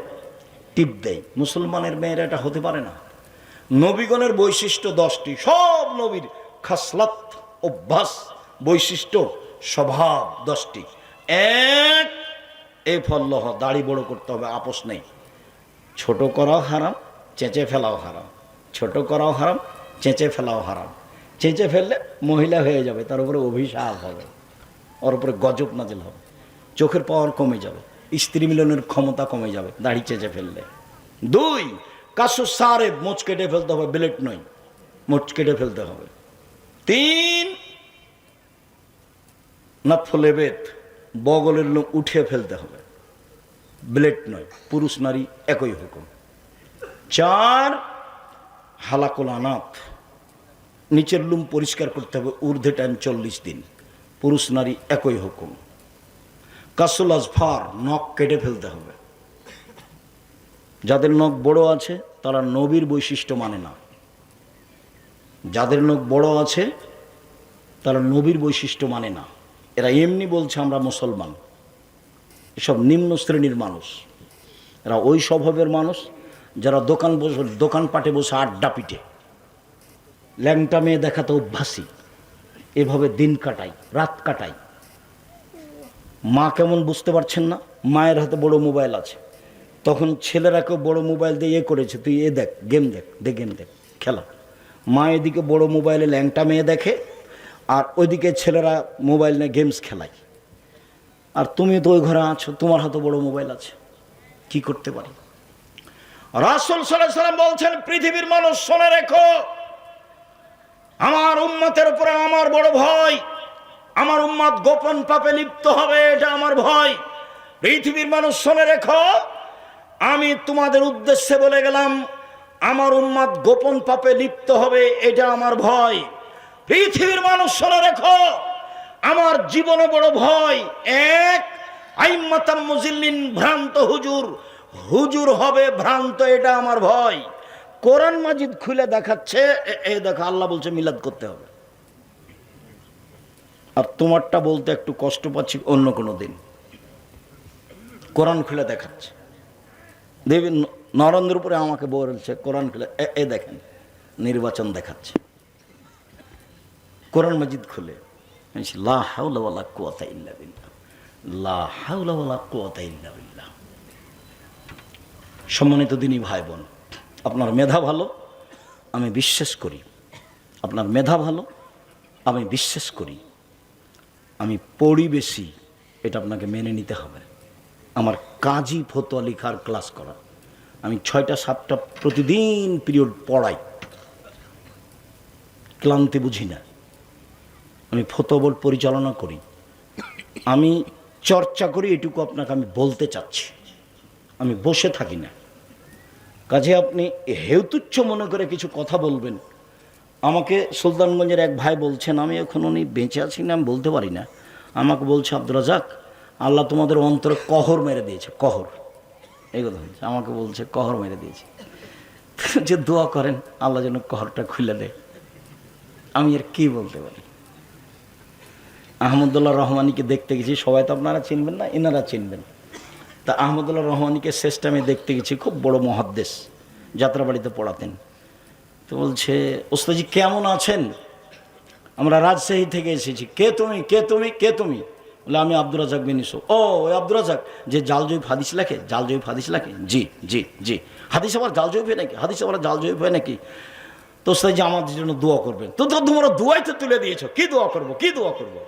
টিপ দেয়। মুসলমানের মেয়েরা এটা হতে পারে না। নবীগণের বৈশিষ্ট্য 10টি, সব নবীর খাসলাত, অভ্যাস, বৈশিষ্ট্য, স্বভাব 10টি। এক, এই ফল্লহ, দাড়ি বড় করতে হবে, আপোষ নেই। ছোট করাও হারাম, চেঁচে ফেলাও হারাম। ছোট করাও হারাম, চেঁচে ফেলাও হারাম। চেঁচে ফেললে মহিলা হয়ে যাবে, তার উপরে অভিশাপ হবে, ওর উপরে গজব নাজিল হবে, চোখের পাওয়ার কমে যাবে, স্ত্রী মিলনের ক্ষমতা কমে যাবে দাড়ি চেঁচে ফেললে। দুই, কাশু সারে, মোচ কেটে ফেলতে হবে, ব্লেড নয়, মোচ কেটে ফেলতে হবে। তিন, নাফলে বেত, বগলের লোম উঠিয়ে ফেলতে হবে, ব্লেড নয়, পুরুষ নারী একই হুকুম। চার, হালাকুল আনাত, নিচের লুম পরিষ্কার করতে হবে, ঊর্ধ্বে টাইম 40 দিন, পুরুষ নারী একই হুকুম। কাসুল আজফার, নখ কেটে ফেলতে হবে। যাদের নখ বড় আছে তারা নবীর বৈশিষ্ট্য মানে না। যাদের নখ বড় আছে তারা নবীর বৈশিষ্ট্য মানে না। এরা এমনি বলছে আমরা মুসলমান। এসব নিম্ন শ্রেণীর মানুষ, এরা ওই স্বভাবের মানুষ যারা দোকানপাটে বসে আড্ডা পিটে, ল্যাংটা মেয়ে দেখাতে অভ্যাসী, এভাবে দিন কাটাই, রাত কাটাই। মা কেমন বুঝতে পারছেন না? মায়ের হাতে বড় মোবাইল আছে, তখন ছেলেরাকেও বড় মোবাইল দিয়ে এ করেছে, তুই এ দেখ, গেম দেখ, গেম দেখ, খেলা। মা এদিকে বড় মোবাইলে ল্যাংটা মেয়ে দেখে, আর ওইদিকে ছেলেরা মোবাইল নিয়ে গেমস খেলায়। আর তুমি তো ওই ঘরে আছো, তোমার হাতে বড় মোবাইল আছে, কি করতে পারি? রাসূল সাল্লাল্লাহু আলাইহি ওয়াসাল্লাম বলছেন, পৃথিবীর মানুষ শুনে রেখো, আমার উম্মতের উপরে আমার বড় ভয়। আমার উম্মত গোপন পাপে লিপ্ত হবে, এটা আমার ভয়। পৃথিবীর মানুষ শুনে রেখো, আমি তোমাদের উদ্দেশ্যে বলে গেলাম, আমার উম্মত গোপন পাপে লিপ্ত হবে, এটা আমার ভয়। পৃথিবীর মানুষ শুনে রেখো, আমার জীবনে বড় ভয়, এক আইম্মাতাম মুজিল্লিন, ভ্রান্ত হুজুর, হুজুর হবে ভ্রান্ত, এটা আমার ভয়। কোরআন মাজিদ খুলে দেখাচ্ছে, এই দেখো আল্লাহ বলছে মিলাদ করতে হবে, আর তোমারটা বলতে একটু কষ্ট পাচ্ছি অন্য কোনো দিন। কোরআন খুলে দেখাচ্ছে, দেবী নরেন্দ্র উপরে আমাকে বলছে কোরআন খুলে, এ দেখেন নির্বাচন দেখাচ্ছে কোরআন মাজিদ খুলে। লা হাওলা ওয়ালা কুওয়াতা ইল্লা বিল্লাহ, লা হাওলা ওয়ালা কুওয়াতা ইল্লা বিল্লাহ। সম্মানিত দিনী ভাই বোন, আপনার মেধা ভালো, আমি বিশ্বাস করি, আপনার মেধা ভালো, আমি বিশ্বাস করি। আমি পড়ি বেশি, এটা আপনাকে মেনে নিতে হবে। আমার কাজী ফতোয়া লেখার ক্লাস করা, আমি 6টা 7টা প্রতিদিন পিরিয়ড পড়াই, ক্লান্তি বুঝি না। আমি ফতোয়া বোর্ড পরিচালনা করি, আমি চর্চা করি, এটুকু আপনাকে আমি বলতে চাচ্ছি। আমি বসে থাকি না। কাজে আপনি হেতুচ্ছ মনে করে কিছু কথা বলবেন। আমাকে সুলতানগঞ্জের এক ভাই বলছেন, আমি এখন উনি বেঁচে আছি না আমি বলতে পারি না, আমাকে বলছে আব্দুর রাজাক আল্লাহ তোমাদের অন্তরে কহর মেরে দিয়েছে, কহর, এই কথা বলছে, আমাকে বলছে কহর মেরে দিয়েছে, যে দোয়া করেন আল্লাহ যেন কহরটা খুলে দেয়। আমি আর কি বলতে পারি। আহমদুল্লাহ রহমানীকে দেখতে গেছি, সবাই তো আপনারা চিনবেন না, এনারা চিনবেন। তা আহমদুল্লাহ রহমানীকে শেষ টাইমে দেখতে গেছি, খুব বড় মহাদ্দেশ, যাত্রাবাড়িতে পড়াতেন। তো বলছে ওস্তাদজি কেমন আছেন, আমরা রাজশাহী থেকে এসেছি। কে তুমি, কে তুমি, কে তুমি? বলে আমি আব্দুর রাজাক বিন ইউসুফ। ও ওই আব্দুর রাজাক যে জাল জয়ীফ হাদিস লেখে, জাল জয়ীফ হাদিস লেখে? জি জি জি। হাদিস আবার জাল জয়ীফ হয় নাকি? হাদিস আবার জাল জয়ীফ হয় নাকি? তো ওস্তাদজি আমাদের জন্য দোয়া করবেন। তো তোমরা দোয়াই তো তুলে দিয়েছো, কি দোয়া করবো, কি দোয়া করবো?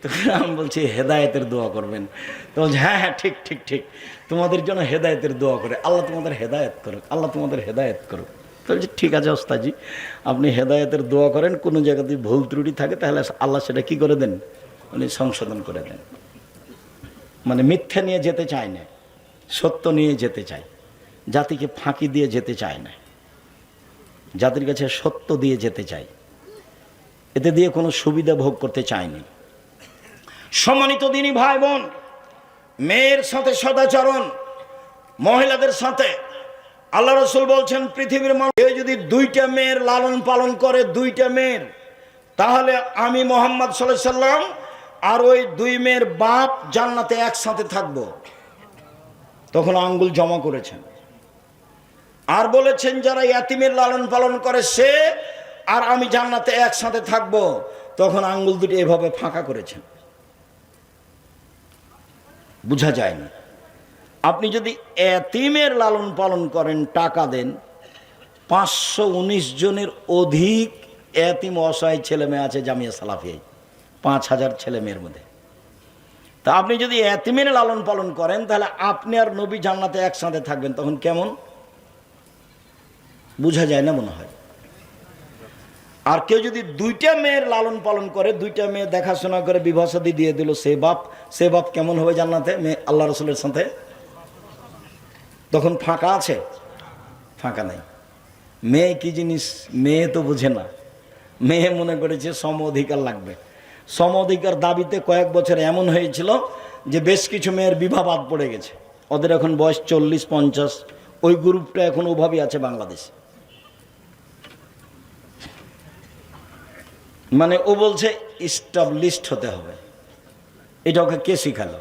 তো আমি বলছি হেদায়েতের দোয়া করবেন। তো বলছে হ্যাঁ হ্যাঁ ঠিক ঠিক ঠিক, তোমাদের জন্য হেদায়েতের দোয়া করে, আল্লাহ তোমাদের হেদায়েত করুক, আল্লাহ তোমাদের হেদায়েত করুক। তো বলছি ঠিক আছে ওস্তাদজি, আপনি হেদায়েতের দোয়া করেন, কোনো জায়গাতে ভুল ত্রুটি থাকে তাহলে আল্লাহ সেটা কি করে দেন, উনি সংশোধন করে দেন। মানে মিথ্যা নিয়ে যেতে চায় না, সত্য নিয়ে যেতে চায়, জাতিকে ফাঁকি দিয়ে যেতে চায় না, জাতির কাছে সত্য দিয়ে যেতে চায়, এতে দিয়ে কোনো সুবিধা ভোগ করতে চায়নি। সম্মানিত দিনী ভাই বোন, মেয়ের সাথে সদাচরণ, মহিলাদের সাথে আল্লাহ রাসূল বলছেন পৃথিবীর মানুষ যদি 2টা মেয়ের লালন পালন করে, 2টা মেয়ের, তাহলে আমি মুহাম্মদ সাল্লাল্লাহু আলাইহি সাল্লাম আর ওই 2 মেয়ের বাপ জান্নাতে একসাথে থাকব। তখন আঙ্গুল জমা করেছেন আর বলেছেন যারা ইয়াতিমের লালন পালন করে সে আর আমি জান্নাতে একসাথে থাকব। তখন আঙ্গুল দুটি এভাবে ফাঁকা করেছেন, বোঝা যায় না। আপনি যদি এতিমের লালন পালন করেন, টাকা দেন, 519 জনের অধিক এতিম অসহায় ছেলে মেয়ে আছে জামিয়া সালাফিয়ায়, 5000 ছেলে মেয়ের মধ্যে। তা আপনি যদি এতিমের লালন পালন করেন তাহলে আপনি আর নবী জান্নাতে একসাথে থাকবেন, তখন কেমন বোঝা যায় না মনে হয়। আর কেউ যদি 2টা মেয়ের লালন পালন করে, 2টা মেয়ে দেখাশোনা করে বিবাহ শাদী দিয়ে দিল, সে বাপ কেমন হবে জান্নাতে মেয়ে আল্লাহ রসুলের সাথে? তখন ফাঁকা আছে? ফাঁকা নাই। মেয়ে কি জিনিস মেয়ে তো বুঝে না, মেয়ে মনে করেছে সম অধিকার লাগবে। সম অধিকার দাবিতে কয়েক বছর এমন হয়েছিল যে বেশ কিছু মেয়ের বিবাহ বাদ পড়ে গেছে, ওদের এখন বয়স 40-50, ওই গ্রুপটা এখন ওভাবেই আছে বাংলাদেশে। মানে ও বলছে ইস্টাবলিশড হতে হবে। এটা ওকে কে শিখালো?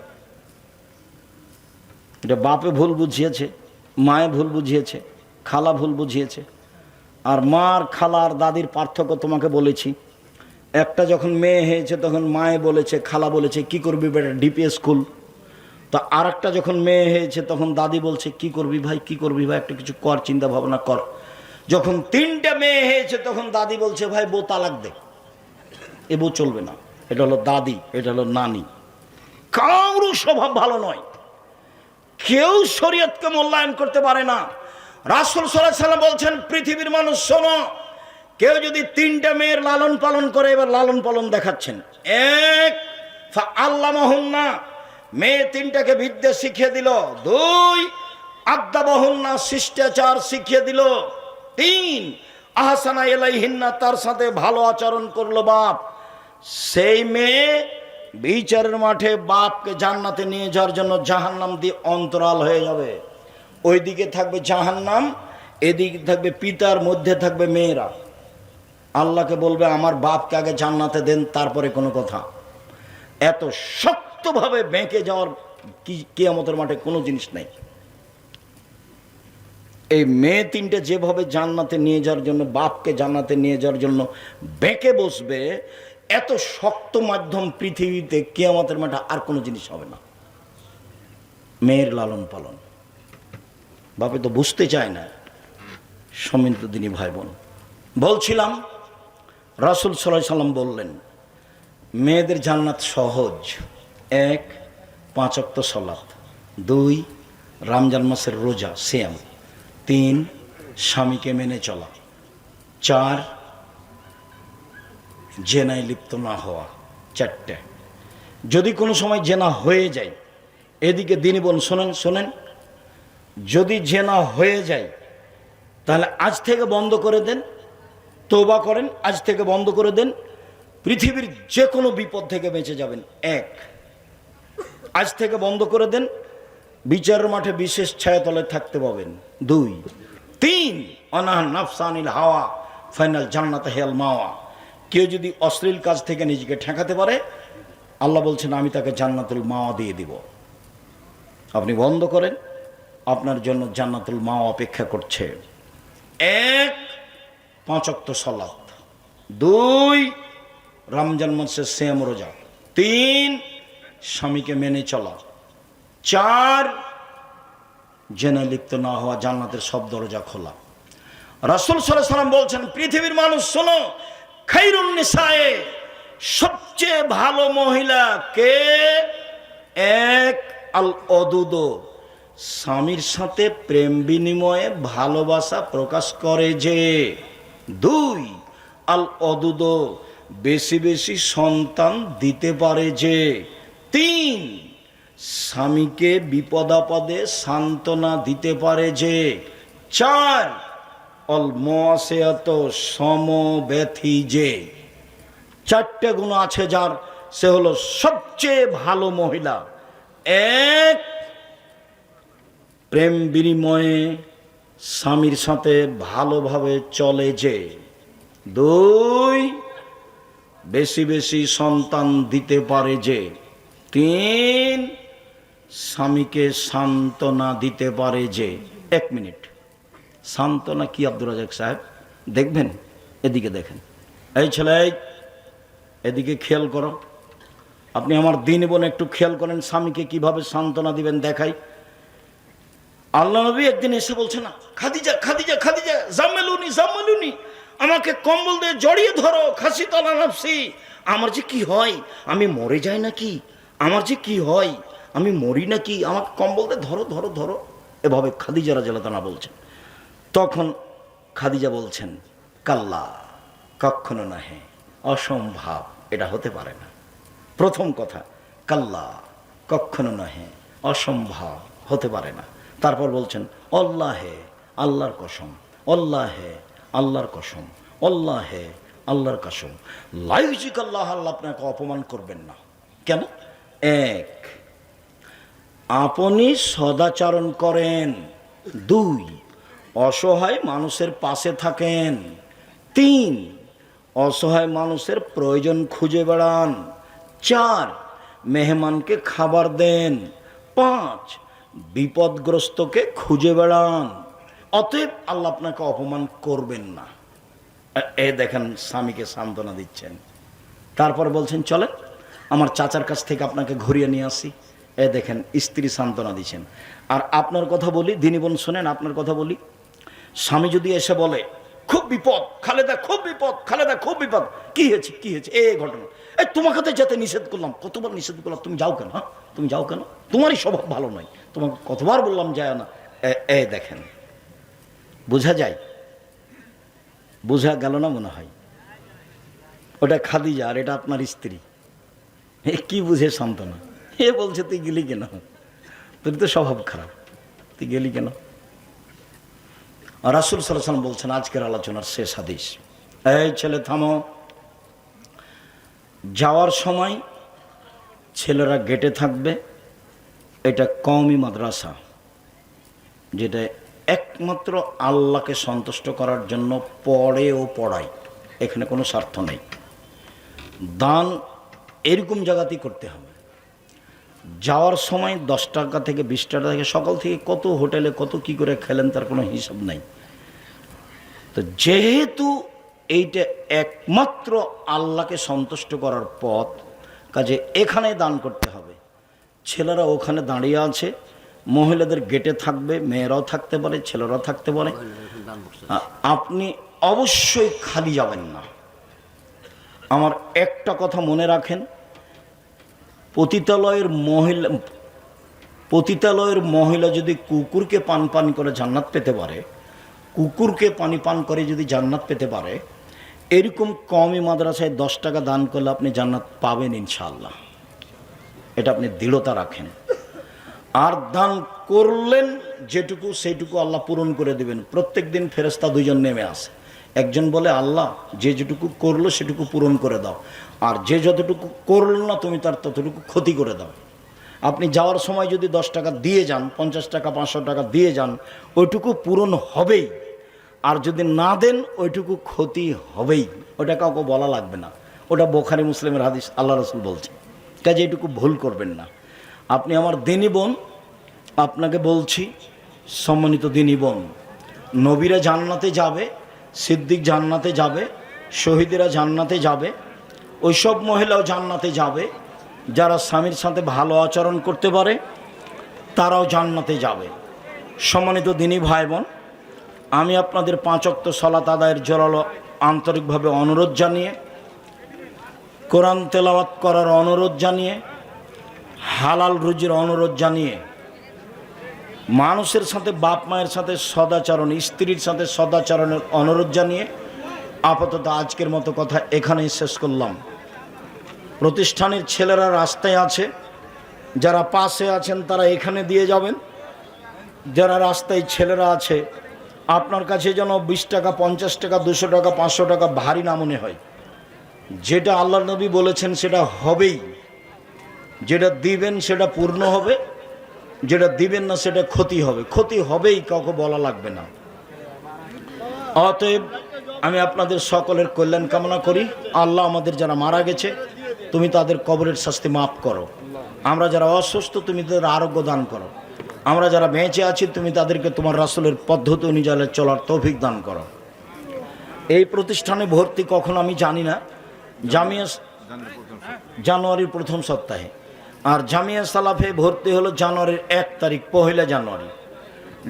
এটা বাপে ভুল বুঝিয়েছে, মায়ে ভুল বুঝিয়েছে, খালা ভুল বুঝিয়েছে। আর মার, খালা আর দাদির পার্থক্য তোমাকে বলেছি। একটা যখন মেয়ে হয়েছে তখন মায়ে বলেছে, খালা বলেছে কি করবি বেটা ডিপিএস স্কুল। তো আর একটা যখন মেয়ে হয়েছে তখন দাদি বলছে কি করবি ভাই, কি করবি ভাই, একটা কিছু কর, চিন্তা ভাবনা কর। যখন 3টা মেয়ে হয়েছে তখন দাদি বলছে ভাই বউ তালাক দে, এ বউ চলবে না। এটা হলো দাদি, এটা হলো নানি। কারো স্বভাব ভালো নয়, কেউ শরীয়তকে মূল্যায়ন করতে পারে না। রাসূল সাল্লাল্লাহু আলাইহি ওয়াসাল্লাম বলছেন পৃথিবীর মানুষ শোনো, কেউ যদি 3টা মেয়ের লালন পালন করে, এবার লালন পালন দেখাচ্ছেন। 1 ফাআল্লামাহুন্না, মেয়ে 3টাকে বিদ্যা শিখিয়ে দিল। 2 আদাবাহুন্না, শিষ্টাচার শিখিয়ে দিল। 3 আহসানা ইলাইহিন্না, তার সাথে ভালো আচরণ করলো বাপ, সেই মেয়ে বিচারের মাঠে বাপকে জান্নাতে নিয়ে যাওয়ার জন্য জাহান্নাম দিয়ে অন্তরাল হয়ে যাবে। ওইদিকে থাকবে জাহান্নাম, এদিকে থাকবে পিতার, মধ্যে থাকবে মেয়েরা। আল্লাহকে বলবে আমার বাপকে আগে জান্নাতে দেন, তারপরে কোনো কথা। এত শক্তভাবে বেঁকে যাওয়ার কিয়ামতের মাঠে কোনো জিনিস নেই। এই মেয়ে তিনটে যেভাবে জান্নাতে নিয়ে যাওয়ার জন্য, বাপকে জান্নাতে নিয়ে যাওয়ার জন্য বেঁকে বসবে, এত শক্ত মাধ্যম পৃথিবীতে কিয়ামতের মাঠে আর কোনো জিনিস হবে না। মেয়ের লালন পালন বাপে তো বুঝতে চায় না। সম্মানিত দিনী ভাই বোন, বলছিলাম রাসূল সাল্লাল্লাহু আলাইহি সাল্লাম বললেন মেয়েদের জান্নাত সহজ। 1, 5 ওয়াক্ত সালাত, 2, রমজান মাসের রোজা সিয়াম, 3, স্বামীকে মেনে চলা, 4, জেনায় লিপ্ত না হওয়া, 4টে। যদি কোনো সময় জেনা হয়ে যায়, এদিকে দিনী বোন শোনেন, যদি জেনা হয়ে যায় তাহলে আজ থেকে বন্ধ করে দেন, তওবা করেন, আজ থেকে বন্ধ করে দেন, পৃথিবীর যে কোনো বিপদ থেকে বেঁচে যাবেন। 1, আজ থেকে বন্ধ করে দেন, বিচারের মাঠে বিশেষ ছায়াতলে থাকতে পাবেন। 2, 3, অনাহা নাফসানিল হাওয়া ফাইনাল জান্নাত হেল মাওয়া। কেউ যদি অশ্লীল কাজ থেকে নিজেকে ঠেকাতে পারে, আল্লাহ বলছেন আমি তাকে জান্নাতুল মাওয়া দিয়ে দিব। আপনি বন্ধ করেন, আপনার জন্য জান্নাতুল মাওয়া অপেক্ষা করছে। 1, 5 ওয়াক্ত সালাত, 2, রমজান মাসের সিয়াম রোজা, 3, স্বামীকে মেনে চলা, 4, জেনায় লিপ্ত না হওয়া, জান্নাতের সব দরজা খোলা। রাসূল সাল্লাল্লাহু আলাইহি সাল্লাম বলছেন পৃথিবীর মানুষ শোনো, খায়রুন নিসায়ে, সবচেয়ে ভালো মহিলা কে? 1, আল অদুদ, স্বামীর সাথে প্রেম বিনিময়ে ভালোবাসা প্রকাশ করে যে। 2, আল অদুদ, বেশি বেশি সন্তান দিতে পারে যে। 3, স্বামীকে বিপদাপদে সান্ত্বনা দিতে পারে যে। 4, অল মুআসিয়াত, সমব্যথী যে। 4টে গুণ আছে যার, সে হলো সবচেয়ে ভালো মহিলা। 1, প্রেম বিনিময়ে স্বামীর সাথে ভালোভাবে চলে যে। 2, বেশি বেশি সন্তান দিতে পারে যে। 3, স্বামীকে সান্ত্বনা দিতে পারে যে। 1 মিনিট, সান্ত্বনা কি আব্দুর রাজাক সাহেব? দেখবেন, এদিকে দেখেন, এই ছেলে এদিকে খেয়াল করো। আপনি আমার দিন বোন একটু খেয়াল করেন, স্বামীকে কিভাবে সান্ত্বনা দিবেন দেখাই। আল্লাহ নবী একদিন এসে বলছে না, খাদিজা খাদিজা খাদিজা জামেলুনি জামেলুনি, আমাকে কম্বল দিয়ে জড়িয়ে ধরো, খাসি তলা নাফসি, আমার যে কি হয়, আমি মরে যাই নাকি, আমার যে কি হয়, আমি মরি নাকি, আমাকে কম্বল দিয়ে ধরো ধরো ধরো, এভাবে খাদিজা রাদিয়াল্লাহু তাআলা বলছেন। তখন খাদিজা বলছেন কাল্লা, কখনো না, হে অসম্ভব, এটা হতে পারে না। প্রথম কথা কাল্লা, কখনো না, হে অসম্ভব, হতে পারে না। তারপর বলছেন আল্লাহে, আল্লাহর কসম, আল্লাহে, আল্লাহর কসম, আল্লাহে, আল্লাহর কসম, লাইজিক আল্লাহ, আল্লাহ আপনাকে অপমান করবেন না। কেন? 1, আপনি সদাচরণ করেন। 2, অসহায় মানুষের পাশে থাকেন। 3, অসহায় মানুষের প্রয়োজন খুঁজে বেড়ান। 4, মেহমানকে খাবার দেন। 5, বিপদগ্রস্তকে খুঁজে বেড়ান। অতএব আল্লাহ আপনাকে অপমান করবেন না। এ দেখেন স্বামীকে সান্ত্বনা দিচ্ছেন। তারপর বলছেন চলেন আমার চাচার কাছ থেকে আপনাকে ঘুরিয়ে নিয়ে আসি। এ দেখেন স্ত্রী সান্ত্বনা দিচ্ছেন। আর আপনার কথা বলি, দিনী বোন শোনেন, আপনার কথা বলি, স্বামী যদি এসে বলে খুব বিপদ খালেদা, খুব বিপদ খালেদা, খুব বিপদ, কি হয়েছে কি হয়েছে, এই ঘটনা, এই তোমাকে তো যেতে নিষেধ করলাম, কতবার নিষেধ করলাম, তুমি যাও কেন? হ্যাঁ তুমি যাও কেন? তোমারই স্বভাব ভালো নয়, তোমাকে কতবার বললাম যায় না। এ দেখেন, বোঝা যায়, বোঝা গেল না মনে হয়? ওটা খাদিজা আর এটা আপনার স্ত্রী। কি বুঝে সান্ত্বনা? এ বলছে তুই গেলি কেন, তোর তো স্বভাব খারাপ, তুই গেলি কেন? রাসূল সাল্লাল্লাহু আলাইহি ওয়াসাল্লাম বলছেন, আজকের আলোচনার শেষ হাদিস, এই ছেলে থামো। যাওয়ার সময় ছেলেরা গেটে থাকবে। এটা কওমি মাদ্রাসা, যেটা একমাত্র আল্লাহকে সন্তুষ্ট করার জন্য পড়ে ও পড়ায়, এখানে কোনো স্বার্থ নেই। দান এরকম জায়গাতেই করতে হবে। যাওয়ার সময় 10 টাকা থেকে 20 টাকা থেকে, সকাল থেকে কত হোটেলে কত কি করে খেলেন তার কোনো হিসাব নাই। তো যেহেতু এইটা একমাত্র আল্লাহকে সন্তুষ্ট করার পথ, কাজে এখানে দান করতে হবে। ছেলেরা ওখানে দাঁড়িয়ে আছে, মহিলাদের গেটে থাকবে, মেয়েরাও থাকতে পারে, ছেলেরাও থাকতে পারে। আপনি অবশ্যই খালি যাবেন না। আমার একটা কথা মনে রাখেন, পতিতালয়ের মহিলা যদি কুকুরকে পান করে জান্নাত পেতে পারে, কুকুরকে পানি পান করে যদি জান্নাত পেতে পারে, এরকম কওমি মাদ্রাসায় 10 টাকা দান করলে আপনি জান্নাত পাবেন ইনশাআল্লাহ। এটা আপনি দৃঢ়তা রাখেন। আর দান করলেন যেটুকু, সেইটুকু আল্লাহ পূরণ করে দেবেন। প্রত্যেক দিন ফেরেশতা 2 জন নেমে আসে। একজন বলে, আল্লাহ যে যেটুকু করলো সেটুকু পূরণ করে দাও, আর যে যতটুকু করল না তুমি তার ততটুকু ক্ষতি করে দাও। আপনি যাওয়ার সময় যদি 10 টাকা দিয়ে যান, 50 টাকা 500 টাকা দিয়ে যান, ওইটুকু পূরণ হবেই। আর যদি না দেন ওইটুকু ক্ষতি হবেই। ওটা কাউকে বলা লাগবে না, ওটা বুখারী মুসলিমের হাদিস, আল্লাহ রাসূল বলছেন। কাজে এইটুকু ভুল করবেন না। আপনি আমার দিনী বোন, আপনাকে বলছি, সম্মানিত দিনী বোন, নবীরা জান্নাতে যাবে, সিদ্দিক জান্নাতে যাবে, শহীদেরা জান্নাতে যাবে, ওইসব মহিলাও জান্নাতে যাবে যারা স্বামীর সাথে ভালো আচরণ করতে পারে, তারাও জান্নাতে যাবে। সম্মানিত দিনী ভাই বোন, আমি আপনাদের 5 ওয়াক্ত সালাত আদায়ের জোরালো আন্তরিকভাবে অনুরোধ জানিয়ে, কোরআন তেলাওয়াত করার অনুরোধ জানিয়ে, হালাল রুজির অনুরোধ জানিয়ে, মানুষের সাথে, বাপ মায়ের সাথে সদাচরণ, স্ত্রীর সাথে সদাচরণের অনুরোধ জানিয়ে আপাতত আজকের মতো কথা এখানেই শেষ করলাম। প্রতিষ্ঠানের ছেলেরা রাস্তায় আছে, যারা পাশে আছেন তারা এখানে দিয়ে যাবেন। যারা রাস্তায় ছেলেরা আছে, আপনার কাছে যেন 20 টাকা 50 টাকা 200 টাকা 500 টাকা ভারী না মনে হয়। যেটা আল্লাহর নবী বলেছেন সেটা হবেই। যেটা দিবেন সেটা পূর্ণ হবে, যেটা দিবেন না সেটা ক্ষতি হবে। ক্ষতি হবেই, কাউকে বলা লাগবে না। অতএব আমি আপনাদের সকলের কল্যাণ কামনা করি। আল্লাহ আমাদের যারা মারা গেছে তুমি তাদের কবরের শাস্তি মাফ করো। আমরা যারা অসুস্থ তুমি তাদের আরোগ্য দান করো। আমরা যারা বেঁচে আছি তুমি তাদেরকে তোমার রাসূলের পদ্ধতি অনুযায়ী চলার তৌফিক দান করো। এই প্রতিষ্ঠানে ভর্তি কখন আমি জানি না, জানুয়ারির প্রথম সপ্তাহে। আর জামিয়া সালাফে ভর্তি হলো জানুয়ারির 1 তারিখ, 1 জানুয়ারি।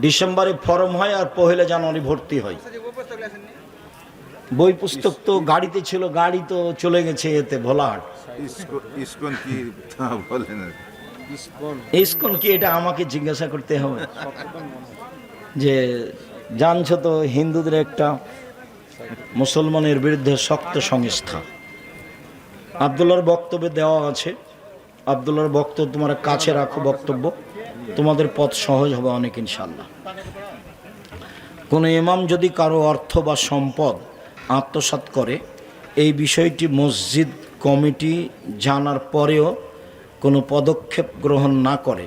ডিসেম্বরে ফর্ম হয় আর 1 জানুয়ারি ভর্তি হয়। বই পুস্তক তো গাড়িতে ছিল, গাড়ি তো চলে গেছে এতে ভোলাহাট। ইসকন কি এটা আমাকে জিজ্ঞাসা করতে হবে? যে জানছো তো হিন্দুদের একটা মুসলমানের বিরুদ্ধে শক্ত সংস্থা। আব্দুল্লাহর বক্তব্যে দেওয়া আছে, আব্দুল্লাহর বক্তব্য তোমরা কাছে রাখো, বক্তব্য তোমাদের পথ সহজ হবে অনেক ইনশাল্লাহ। কোনো ইমাম যদি কারো অর্থ বা সম্পদ আত্মসাৎ করে, এই বিষয়টি মসজিদ কমিটি জানার পরেও কোনো পদক্ষেপ গ্রহণ না করে,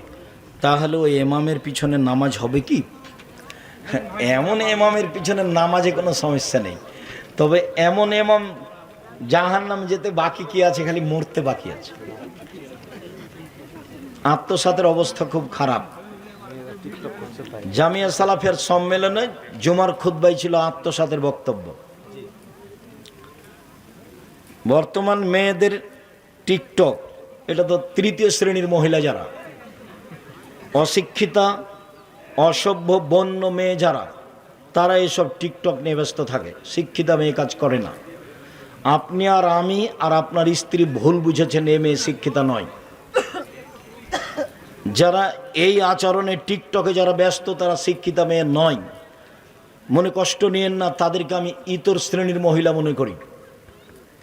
তাহলে ওই ইমামের পিছনে নামাজ হবে কি? এমন ইমামের পিছনে নামাজে কোনো সমস্যা নেই, তবে এমন ইমাম জাহান্নামে যেতে বাকি কি আছে, খালি মরতে বাকি আছে। আত্মসাতের অবস্থা খুব খারাপ। জামিয়া সালাফের সম্মেলনে জুমার খুতবায় ছিল আত্মসাতের বক্তব্য। বর্তমান মেয়েদের টিকটক, এটা তো 3য় শ্রেণীর মহিলা, যারা অশিক্ষিতা, অসভ্য, বন্য মেয়ে যারা, তারা এসব টিকটক নিয়ে ব্যস্ত থাকে। শিক্ষিতা মেয়ে কাজ করে না। আপনি আর আমি আর আপনার স্ত্রী ভুল বুঝেছেন, এ মেয়ে শিক্ষিতা নয়। যারা এই আচরণে টিকটকে যারা ব্যস্ত তারা শিক্ষিতা মেয়ে নয়। মনে কষ্ট নিয়েন না, তাদেরকে আমি ইতর শ্রেণীর মহিলা মনে করি।